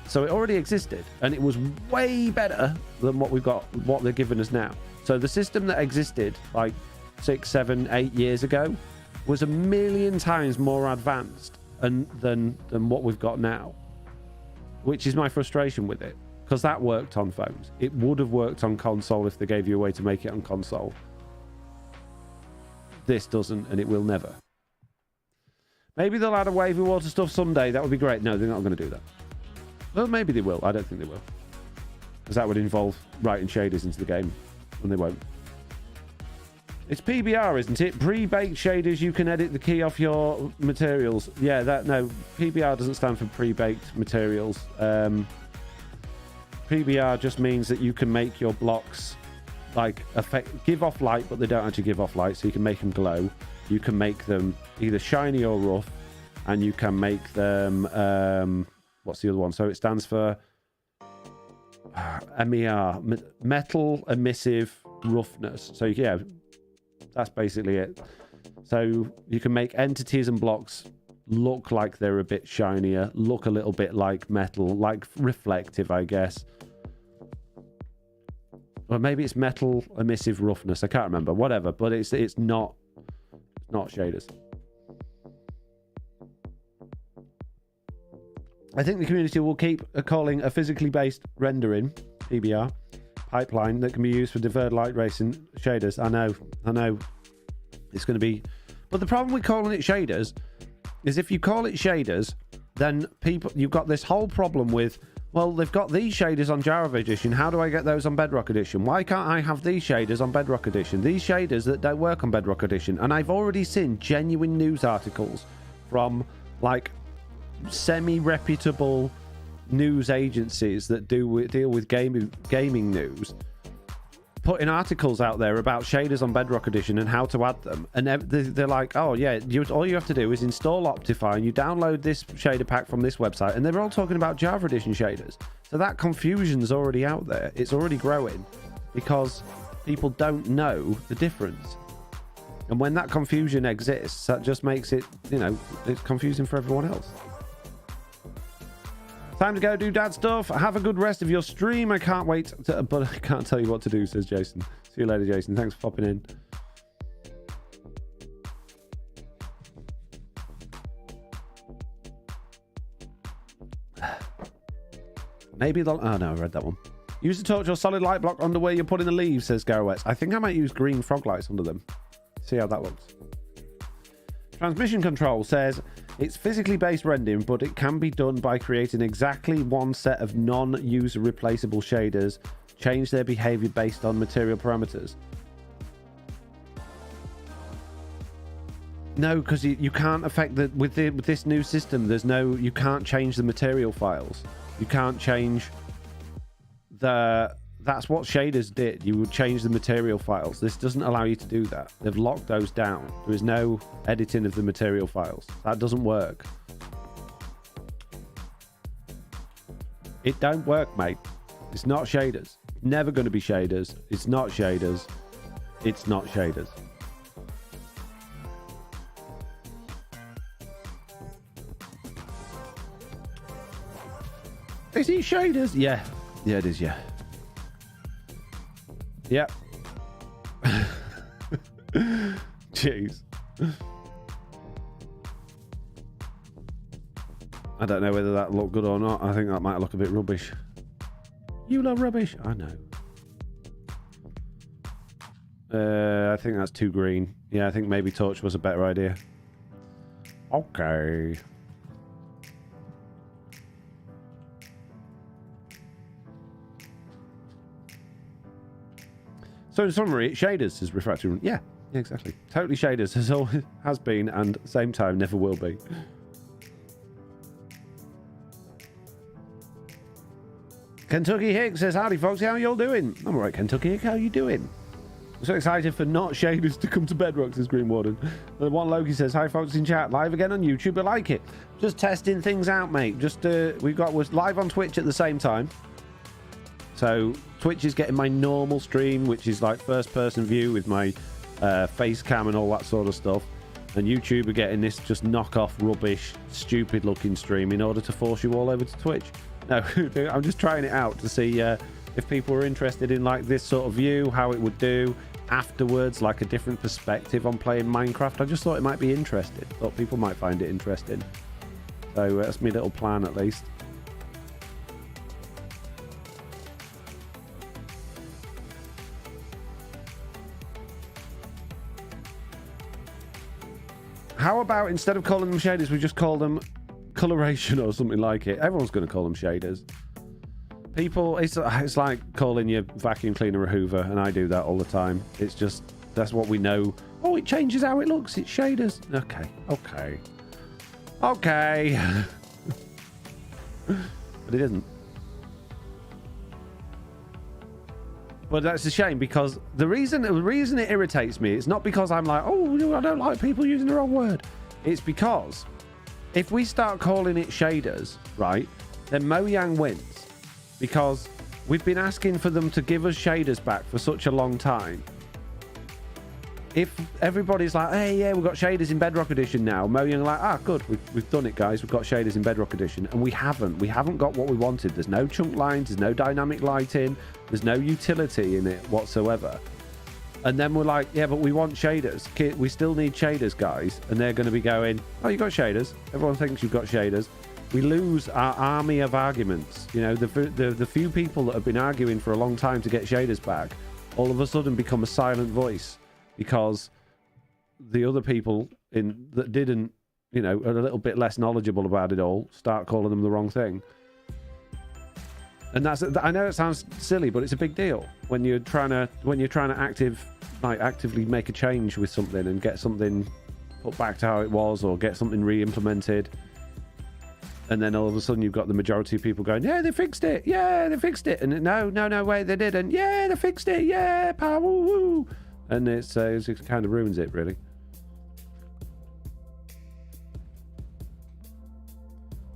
So it already existed, and it was way better than what they're giving us now. So the system that existed like 6, 7, 8 years ago was 1,000,000 times more advanced than what we've got now, which is my frustration with it, because that worked on phones. It would have worked on console if they gave you a way to make it on console. This doesn't, and it will never. Maybe they'll add a wavy water stuff someday. That would be great. No, they're not going to do that. Well, maybe they will. I don't think they will, because that would involve writing shaders into the game, and they won't. It's PBR, isn't it? Pre-baked shaders. You can edit the key off your materials. Yeah, no. PBR doesn't stand for pre-baked materials. PBR just means that you can make your blocks give off light, but they don't actually give off light, so you can make them glow. You can make them either shiny or rough, and you can make them what's the other one? So it stands for MER, metal emissive roughness. So yeah, that's basically it. So you can make entities and blocks look like they're a bit shinier, look a little bit like metal, like reflective, I guess. Or maybe it's metal emissive roughness. I can't remember. Whatever, but it's not shaders. I think the community will keep calling a physically based rendering PBR pipeline that can be used for deferred light racing shaders. I know. It's going to be, but the problem with calling it shaders is if you call it shaders, then you've got this whole problem with, well, they've got these shaders on Java Edition. How do I get those on Bedrock Edition? Why can't I have these shaders on Bedrock Edition? These shaders that don't work on Bedrock Edition. And I've already seen genuine news articles from like semi-reputable news agencies that deal with gaming news putting articles out there about shaders on Bedrock Edition and how to add them, and they're like, oh yeah, all you have to do is install Optifine, and you download this shader pack from this website, and they're all talking about Java Edition shaders. So that confusion's already out there. It's already growing because people don't know the difference. And when that confusion exists, that just makes it, it's confusing for everyone else. Time to go do dad stuff. Have a good rest of your stream. I can't wait, but I can't tell you what to do, says Jason. See you later, Jason. Thanks for popping in. Maybe they'll... Oh, no, I read that one. Use the torch or solid light block under where you're putting the leaves, says Garowetz. I think I might use green frog lights under them. See how that looks. Transmission control says... It's physically based rendering, but it can be done by creating exactly one set of non-user replaceable shaders, change their behavior based on material parameters. No, because you can't affect with this new system. You can't change the material files. You can't change that's what shaders did. You would change the material files. This doesn't allow you to do that. They've locked those down. There is no editing of the material files. That doesn't work. It don't work, mate. It's not shaders. Never going to be shaders. It's not shaders. It's not shaders. Is it shaders? Yeah. Yeah, it is, yeah. Yep. Jeez. I don't know whether that looked good or not. I think that might look a bit rubbish. You love rubbish? I know. I think that's too green. Yeah, I think maybe torch was a better idea. Okay. So in summary, shaders is refractory. Yeah, exactly. Totally shaders has been and at the same time never will be. Kentucky Hick says, howdy folks, how y'all doing? I'm alright, Kentucky Hick, how you doing? I'm so excited for not shaders to come to Bedrock, says Green Warden. The one Loki says, hi folks in chat, live again on YouTube, I like it. Just testing things out, mate. We're live on Twitch at the same time. So Twitch is getting my normal stream, which is like first person view with my face cam and all that sort of stuff. And YouTube are getting this just knockoff, rubbish, stupid looking stream in order to force you all over to Twitch. No, I'm just trying it out to see if people are interested in like this sort of view, how it would do afterwards, like a different perspective on playing Minecraft. I just thought it might be interesting. Thought people might find it interesting. So that's my little plan at least. How about instead of calling them shaders, we just call them coloration or something like it? Everyone's going to call them shaders. People, it's like calling your vacuum cleaner a Hoover, and I do that all the time. It's just, that's what we know. Oh, it changes how it looks. It's shaders. Okay. But it isn't. But that's a shame, because the reason it irritates me is not because I'm like, oh, I don't like people using the wrong word. It's because if we start calling it shaders, right, then Mojang wins. Because we've been asking for them to give us shaders back for such a long time. If everybody's like, hey, yeah, we've got shaders in Bedrock Edition now, Mojang are like, good, we've done it, guys. We've got shaders in Bedrock Edition. And we haven't got what we wanted. There's no chunk lines, there's no dynamic lighting, there's no utility in it whatsoever. And then we're like, yeah, but we want shaders. We still need shaders, guys. And they're going to be going, oh, you got shaders. Everyone thinks you've got shaders. We lose our army of arguments. You know, the few people that have been arguing for a long time to get shaders back, all of a sudden become a silent voice. Because the other people that didn't, you know, are a little bit less knowledgeable about it all, start calling them the wrong thing. And I know it sounds silly, but it's a big deal when you're trying to actively make a change with something and get something put back to how it was, or get something re-implemented. And then all of a sudden you've got the majority of people going, yeah, they fixed it. Yeah, they fixed it. And no, wait, they didn't. Yeah, they fixed it. Yeah, power, woo. And it kind of ruins it, really.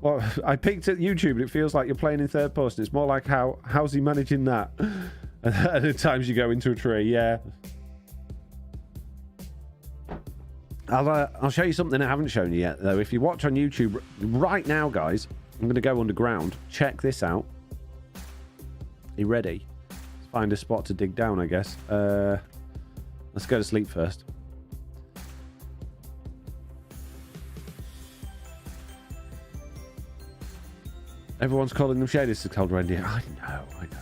Well, I picked at YouTube, and it feels like you're playing in third person. It's more like how's he managing that? And at times you go into a tree, yeah. I'll show you something I haven't shown you yet, though. If you watch on YouTube right now, guys, I'm going to go underground. Check this out. Are you ready? Let's find a spot to dig down, I guess. Let's go to sleep first. Everyone's calling them shaders to cold reindeer. I know. Let's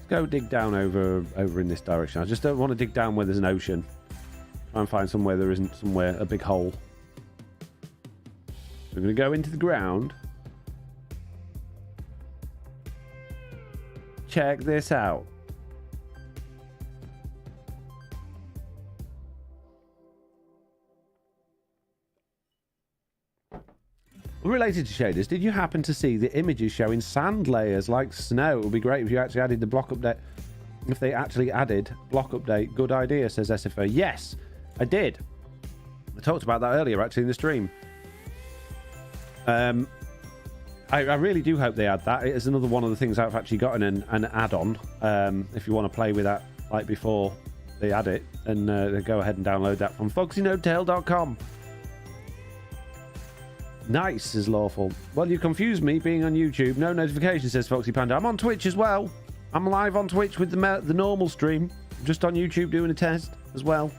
go dig down over in this direction. I just don't want to dig down where there's an ocean. Try and find somewhere there isn't a big hole. We're going to go into the ground. Check this out. Related to shaders, did you happen to see the images showing sand layers like snow? It would be great if you actually added the block update. If they actually added block update. Good idea, says SFO. Yes, I did. I talked about that earlier, actually, in the stream. I really do hope they add that. It is another one of the things I've actually gotten an add-on. If you want to play with that like before they add it, and go ahead and download that from foxynotetail.com. Nice is lawful. Well, you confused me being on YouTube. No notification, says Foxy Panda. I'm on Twitch as well. I'm live on Twitch with the normal stream. I'm just on YouTube doing a test as well.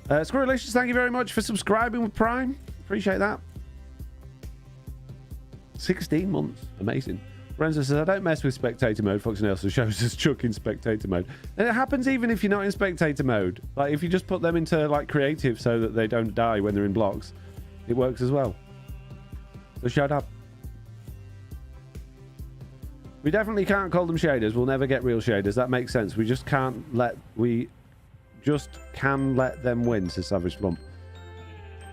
Squirrelicious, thank you very much for subscribing with Prime. Appreciate that. 16 months. Amazing. Renzo says, I don't mess with spectator mode. Foxy Nelson shows us Chuck in spectator mode. And it happens even if you're not in spectator mode. Like, if you just put them into, like, creative so that they don't die when they're in blocks, it works as well. So shut up. We definitely can't call them shaders. We'll never get real shaders. That makes sense. We just can't let... We just can let them win, says Savage Flump.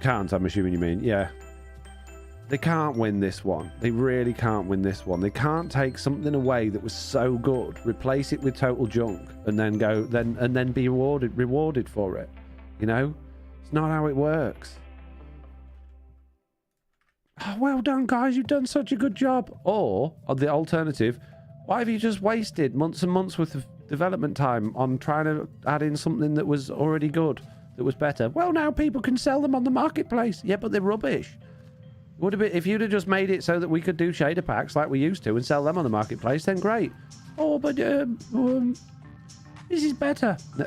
Can't, I'm assuming you mean. Yeah. They can't win this one. They really can't win this one. They can't take something away that was so good, replace it with total junk, and then go and then be rewarded for it. You know? It's not how it works. Oh, well done, guys. You've done such a good job. Or, the alternative, why have you just wasted months and months worth of development time on trying to add in something that was already good, that was better? Well, now people can sell them on the marketplace. Yeah, but they're rubbish. Would have been, if you'd have just made it so that we could do shader packs like we used to and sell them on the marketplace, then great. Oh, but this is better. No.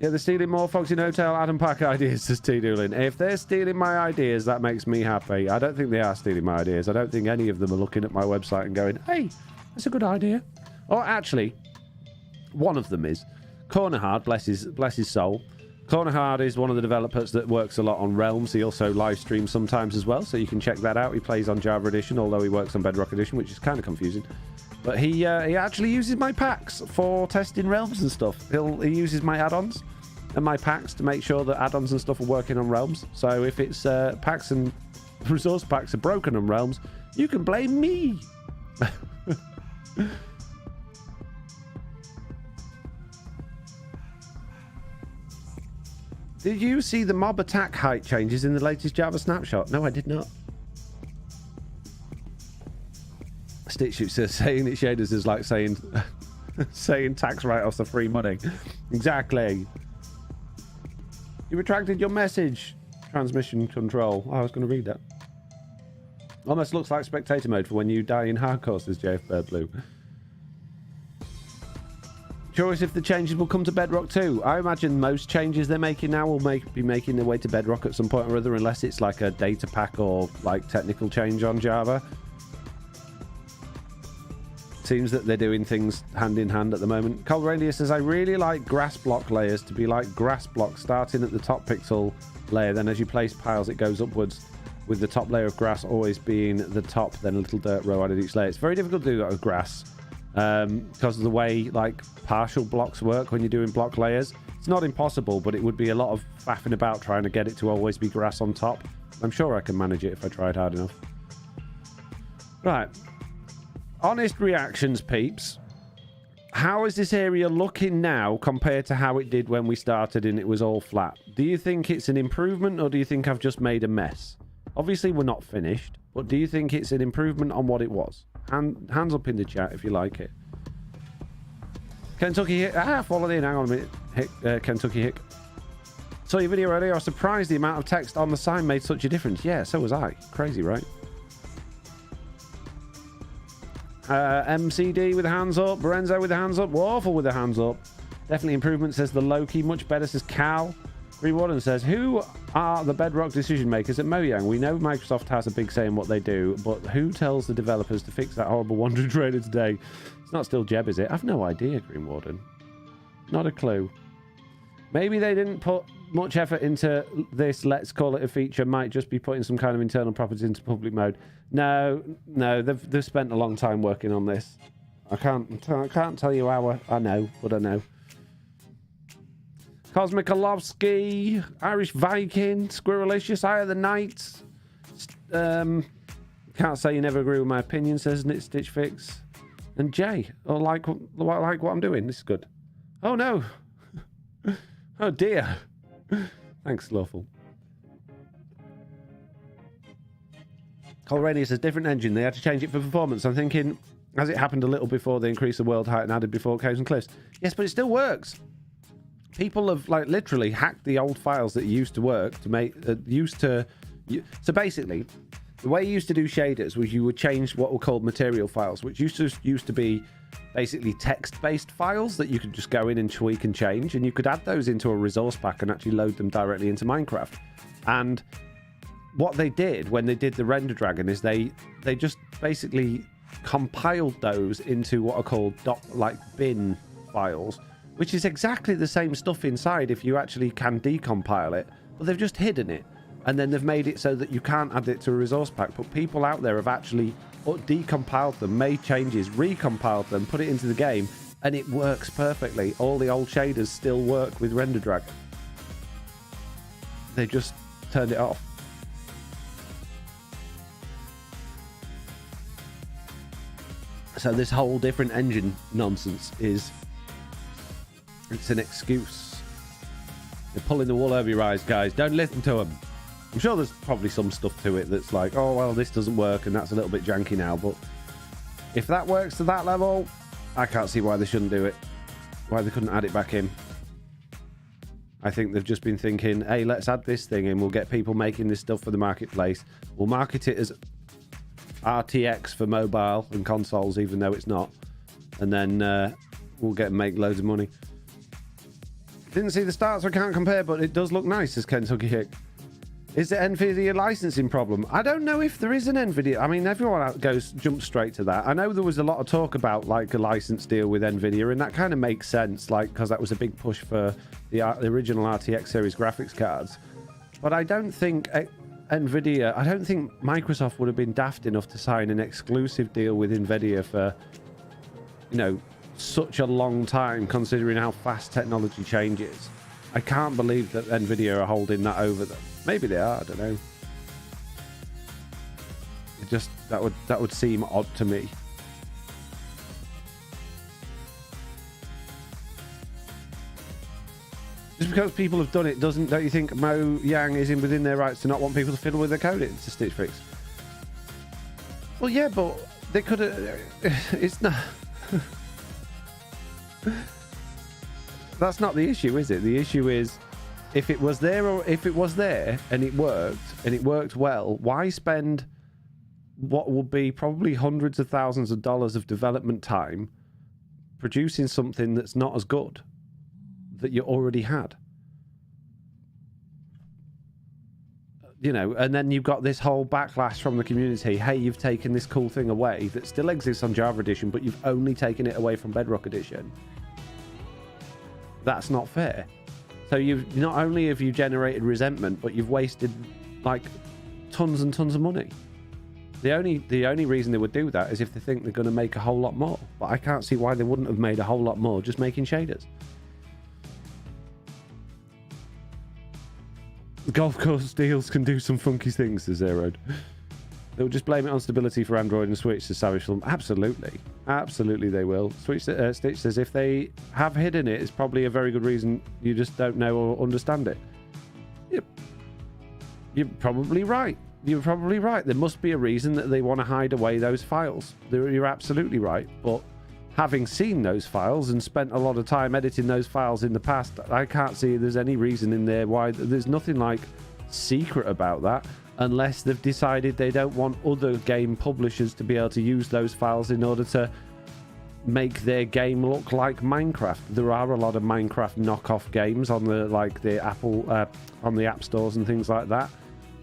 Yeah, they're stealing more Foxy No-Tail Adam Pack ideas, says T. Doolin. If they're stealing my ideas, that makes me happy. I don't think they are stealing my ideas. I don't think any of them are looking at my website and going, hey, that's a good idea. Or actually, one of them is. Cornerhard, bless his soul. Cornerhard is one of the developers that works a lot on Realms. He also live streams sometimes as well, so you can check that out. He plays on Java Edition, although he works on Bedrock Edition, which is kind of confusing. But he actually uses my packs for testing Realms and stuff. He uses my add-ons and my packs to make sure that add-ons and stuff are working on Realms. So if it's packs and resource packs are broken on Realms, you can blame me. Did you see the mob attack height changes in the latest Java snapshot? No, I did not. Stitch says saying it shaders is like saying saying tax write-offs are free money. Exactly. You retracted your message. Transmission control. Oh, I was going to read that. Almost looks like spectator mode for when you die in hardcore, says JF Bird Blue. Curious if the changes will come to Bedrock too. I imagine most changes they're making now will be making their way to Bedrock at some point or other, unless it's like a data pack or like technical change on Java. Seems that they're doing things hand in hand at the moment. Cold Reindeer says, I really like grass block layers to be like grass blocks, starting at the top pixel layer. Then as you place piles, it goes upwards, with the top layer of grass always being the top, then a little dirt row added each layer. It's very difficult to do that with grass. because of the way like partial blocks work when you're doing block layers. It's not impossible, but it would be a lot of faffing about trying to get it to always be grass on top. I'm sure I can manage it if I tried hard enough. Right. Honest reactions, peeps. How is this area looking now compared to how it did when we started and it was all flat? Do you think it's an improvement, or do you think I've just made a mess? Obviously, we're not finished, but do you think it's an improvement on what it was? Hands up in the chat if you like it. Kentucky Hick. Follow in. Hang on a minute. Kentucky Hick. Saw your video earlier. I was surprised the amount of text on the sign made such a difference. Yeah, so was I. Crazy, right? MCD with the hands up. Lorenzo with the hands up. Waffle with the hands up. Definitely improvement, says the Loki. Much better, says Cal. Green Warden says, who are the Bedrock decision makers at Mojang? We know Microsoft has a big say in what they do, but who tells the developers to fix that horrible wandering trader today? It's not still Jeb, is it? I've no idea, Green Warden. Not a clue. Maybe they didn't put much effort into this. Let's call it a feature. Might just be putting some kind of internal properties into public mode. No, they've spent a long time working on this. I can't tell you how I know, but I know. Cosmic Olovsky, Irish Viking, Squirrelicious, Eye of the Night. Can't say you never agree with my opinion, says Knit Stitch Fix. And Jay, like what I'm doing. This is good. Oh no. Oh dear. Thanks, Lawful. Colrani says, different engine. They had to change it for performance. I'm thinking, has it happened a little before they increased the world height and added before caves and cliffs? Yes, but it still works. People have like literally hacked the old files that used to work to make so basically the way you used to do shaders was you would change what were called material files, which used to be basically text-based files that you could just go in and tweak and change, and you could add those into a resource pack and actually load them directly into Minecraft. And what they did when they did the render dragon is they just basically compiled those into what are called bin files, which is exactly the same stuff inside if you actually can decompile it, but they've just hidden it. And then they've made it so that you can't add it to a resource pack. But people out there have actually decompiled them, made changes, recompiled them, put it into the game, and it works perfectly. All the old shaders still work with Render Dragon. They just turned it off. So this whole different engine nonsense it's an excuse. They're pulling the wool over your eyes, guys. Don't listen to them. I'm sure there's probably some stuff to it that's like, oh, well, this doesn't work and that's a little bit janky now. But if that works to that level, I can't see why they shouldn't do it. Why they couldn't add it back in. I think they've just been thinking, hey, let's add this thing in. We'll get people making this stuff for the marketplace. We'll market it as RTX for mobile and consoles, even though it's not. And then we'll make loads of money. Didn't see the stats, so I can't compare, but it does look nice, says Kentucky Hick. Is the NVIDIA licensing problem? I don't know if there is an NVIDIA. I mean, everyone jumps straight to that. I know there was a lot of talk about like a license deal with NVIDIA, and that kind of makes sense, like because that was a big push for the original RTX series graphics cards. But I don't think NVIDIA, I don't think Microsoft would have been daft enough to sign an exclusive deal with NVIDIA for, such a long time, considering how fast technology changes. I can't believe that NVIDIA are holding that over them. Maybe they are, I don't know. It just that would seem odd to me. Just because people have done it don't you think Mojang is within their rights to not want people to fiddle with their code? It's a Stitch Fix. Well, yeah, but they could have. It's not. That's not the issue, is it? The issue is if it was there and it worked well, why spend what will be probably hundreds of thousands of dollars of development time producing something that's not as good that you already had? And then you've got this whole backlash from the community. Hey, you've taken this cool thing away that still exists on Java Edition, but you've only taken it away from Bedrock Edition. That's not fair. So you've not only generated resentment, but you've wasted like tons and tons of money. The only reason they would do that is if they think they're going to make a whole lot more. But I can't see why they wouldn't have made a whole lot more just making shaders. The golf course deals can do some funky things, says Zeroed. They'll just blame it on stability for Android and Switch, says Savage Film. Absolutely. Absolutely they will. Stitch says if they have hidden it, it's probably a very good reason you just don't know or understand it. Yep. You're probably right. You're probably right. There must be a reason that they want to hide away those files. You're absolutely right. But having seen those files and spent a lot of time editing those files in the past, I can't see there's any reason in there why there's nothing like secret about that, unless they've decided they don't want other game publishers to be able to use those files in order to make their game look like Minecraft. There are a lot of Minecraft knockoff games on the Apple on the app stores and things like that.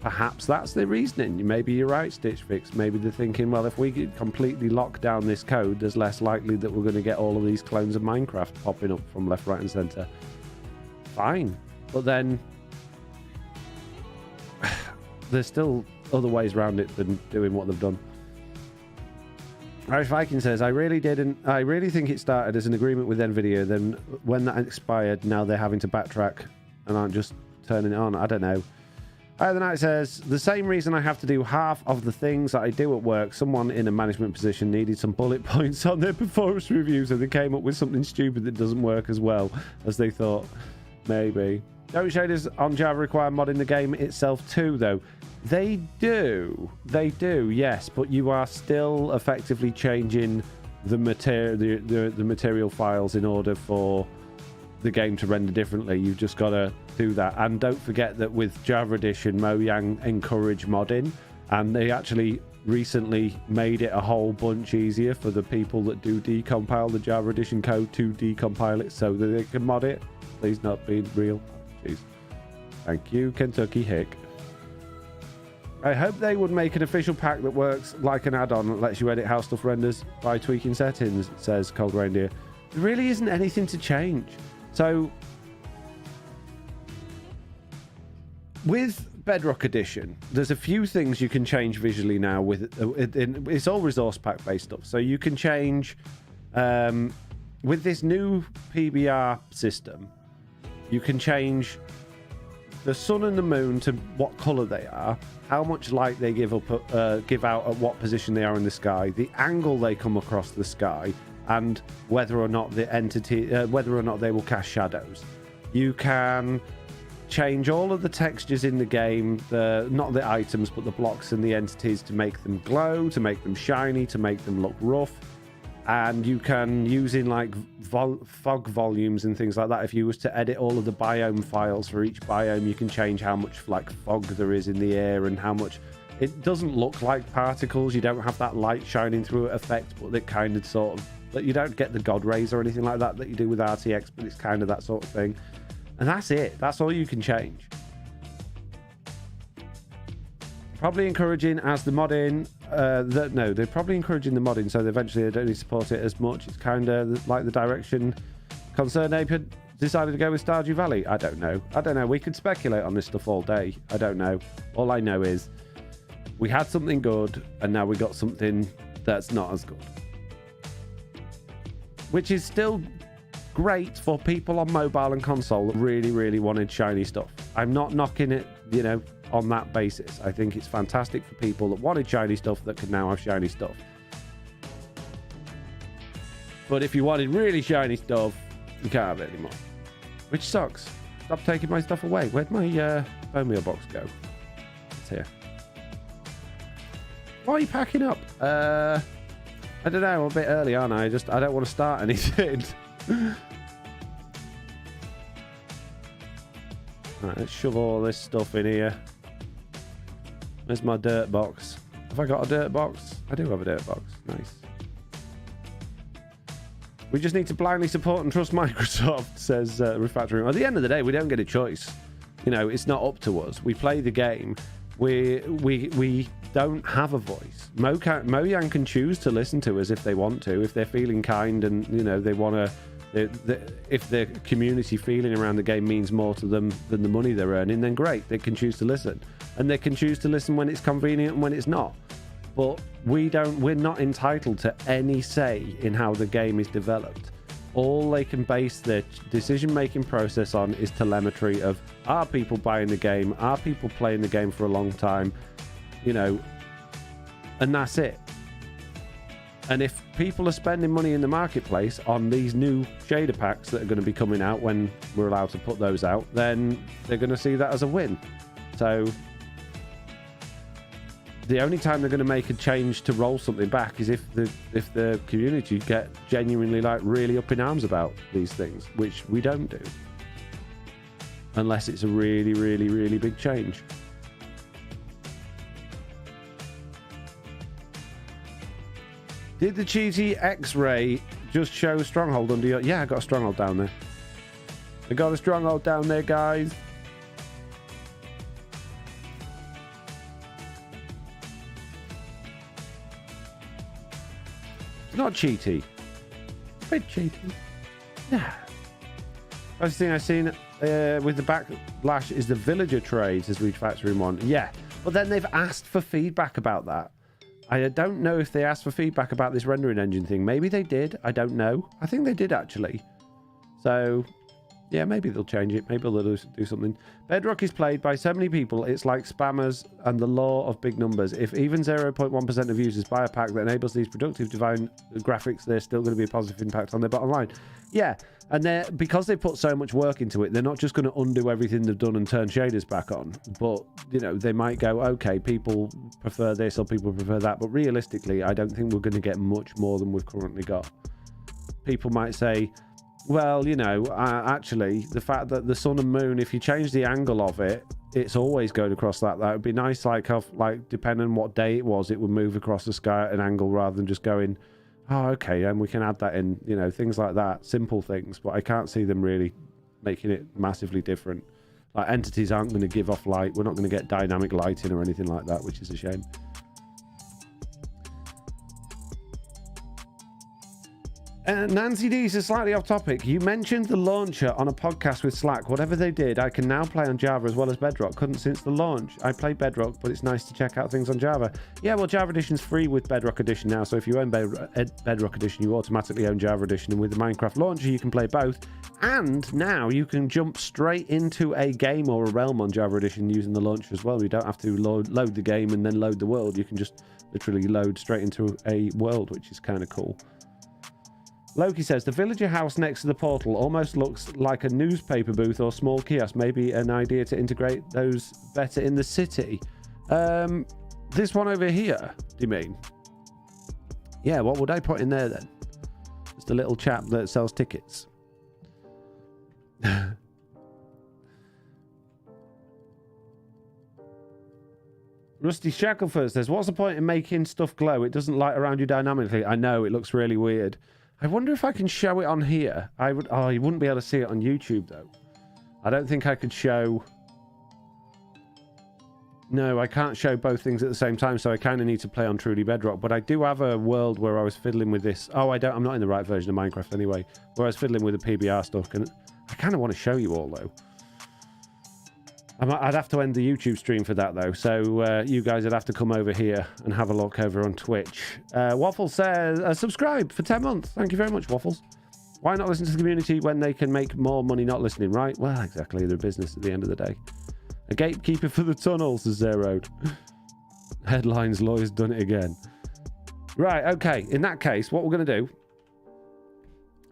Perhaps that's the reasoning. Maybe you're right, Stitch Fix. Maybe they're thinking, well, if we completely lock down this code, there's less likely that we're going to get all of these clones of Minecraft popping up from left, right, and center. Fine. But then there's still other ways around it than doing what they've done. Irish Viking says, I really think it started as an agreement with NVIDIA. Then when that expired, now they're having to backtrack and aren't just turning it on. I don't know. The Night says, the same reason I have to do half of the things that I do at work. Someone in a management position needed some bullet points on their performance reviews, and they came up with something stupid that doesn't work as well as they thought. Maybe. Don't shaders on Java require modding the game itself too, though. They do, yes, but you are still effectively changing the material files in order for the game to render differently. You've just got to do that. And don't forget that with Java Edition, Mojang encourage modding, and they actually recently made it a whole bunch easier for the people that do decompile the Java Edition code to decompile it so that they can mod it. Please not be real. Jeez. Thank you, Kentucky Hick. I hope they would make an official pack that works like an add-on that lets you edit how stuff renders by tweaking settings, says Cold Reindeer. There really isn't anything to change. So, with Bedrock Edition, there's a few things you can change visually now. It's all resource pack based stuff. So you can change, with this new PBR system, you can change the sun and the moon to what color they are, how much light they give out at what position they are in the sky, the angle they come across the sky, and whether or not whether or not they will cast shadows. You can change all of the textures in the game, not the items, but the blocks and the entities, to make them glow, to make them shiny, to make them look rough. And you can, using like fog volumes and things like that, if you was to edit all of the biome files for each biome, you can change how much like fog there is in the air and how much it doesn't look like particles. You don't have that light shining through it effect, but it kind of sort of, but you don't get the God rays or anything like that you do with RTX, but it's kind of that sort of thing. And that's it. That's all you can change. Probably encouraging as the modding. They're probably encouraging the modding, so eventually they don't need to support it as much. It's kind of like the direction Concerned Ape had decided to go with Stardew Valley. I don't know. We could speculate on this stuff all day. I don't know. All I know is we had something good, and now we got something that's not as good. Which is still great for people on mobile and console that really, really wanted shiny stuff. I'm not knocking it, on that basis. I think it's fantastic for people that wanted shiny stuff that can now have shiny stuff. But if you wanted really shiny stuff, you can't have it anymore. Which sucks. Stop taking my stuff away. Where'd my bone meal box go? It's here. Why are you packing up? I don't know, I'm a bit early, aren't I? I don't want to start anything. Right, let's shove all this stuff in here. Where's my dirt box? Have I got a dirt box? I do have a dirt box. Nice. We just need to blindly support and trust Microsoft, says Refactoring. At the end of the day, we don't get a choice. It's not up to us. We play the game. We don't have a voice. Mojang can choose to listen to us if they want to, if they're feeling kind and they want to. If the community feeling around the game means more to them than the money they're earning, then great. They can choose to listen, and they can choose to listen when it's convenient and when it's not. but we're not entitled to any say in how the game is developed. All they can base their decision-making process on is telemetry of, are people buying the game? Are people playing the game for a long time? You know, and that's it. And if people are spending money in the marketplace on these new shader packs that are going to be coming out when we're allowed to put those out, then they're going to see that as a win. So the only time they're going to make a change to roll something back is if the community get genuinely like really up in arms about these things, which we don't do unless it's a really, really, really big change. Did the cheesy X-ray just show Stronghold under your... Yeah, I got a Stronghold down there. I got a Stronghold down there, guys. Not cheaty. A bit cheaty. Yeah. First thing I've seen with the backlash is the villager trades as we factor in one. Yeah. But then they've asked for feedback about that. I don't know if they asked for feedback about this rendering engine thing. Maybe they did. I don't know. I think they did, actually. So, yeah, maybe they'll change it. Maybe they'll do something. Bedrock is played by so many people, it's like spammers and the law of big numbers. If even 0.1% of users buy a pack that enables these productive divine graphics, there's still going to be a positive impact on their bottom line. Yeah, and because they put so much work into it, they're not just going to undo everything they've done and turn shaders back on. But, you know, they might go, okay, people prefer this or people prefer that. But realistically, I don't think we're going to get much more than we've currently got. People might say, well, you know, actually, the fact that the sun and moon, if you change the angle of it, it's always going across that. That would be nice, like depending on what day it was, it would move across the sky at an angle rather than just going, oh, okay, and we can add that in, you know, things like that, simple things. But I can't see them really making it massively different. Like, entities aren't going to give off light. We're not going to get dynamic lighting or anything like that, which is a shame. Nancy D says, slightly off topic. You mentioned the launcher on a podcast with Slack. Whatever they did, I can now play on Java as well as Bedrock. Couldn't since the launch. I play Bedrock, but it's nice to check out things on Java. Yeah, well, Java Edition's free with Bedrock Edition now. So if you own Bedrock Edition, you automatically own Java Edition. And with the Minecraft launcher, you can play both. And now you can jump straight into a game or a realm on Java Edition using the launcher as well. You don't have to load the game and then load the world. You can just literally load straight into a world, which is kind of cool. Loki says, the villager house next to the portal almost looks like a newspaper booth or small kiosk. Maybe an idea to integrate those better in the city. This one over here, do you mean? Yeah, what would I put in there then? Just a little chap that sells tickets. Rusty Shackleford says, what's the point in making stuff glow? It doesn't light around you dynamically. I know, it looks really weird. I wonder if I can show it on here. I would. Oh, you wouldn't be able to see it on YouTube, though. I don't think I could show... No, I can't show both things at the same time, so I kind of need to play on Truly Bedrock. But I do have a world where I was fiddling with this. Oh, I'm not in the right version of Minecraft anyway. Where I was fiddling with the PBR stuff. And I kind of want to show you all, though. I'd have to end the YouTube stream for that, though. So you guys would have to come over here and have a look over on Twitch. Waffles says, subscribe for 10 months. Thank you very much, Waffles. Why not listen to the community when they can make more money not listening, right? Well, exactly. They're a business at the end of the day. A gatekeeper for the tunnels, says Zeroed. Headlines, lawyers done it again. Right, okay. In that case, what we're going to do,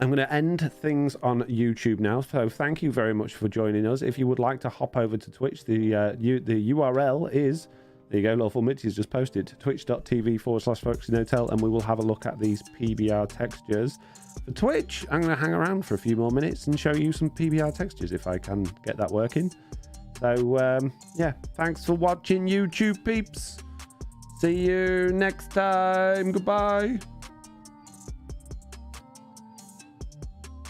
I'm going to end things on YouTube now. So thank you very much for joining us. If you would like to hop over to Twitch, the URL is, there you go, Lawful Mitch has just posted, twitch.tv/FoxingHotel, and we will have a look at these PBR textures. For Twitch, I'm going to hang around for a few more minutes and show you some PBR textures if I can get that working. So, yeah, thanks for watching, YouTube peeps. See you next time. Goodbye.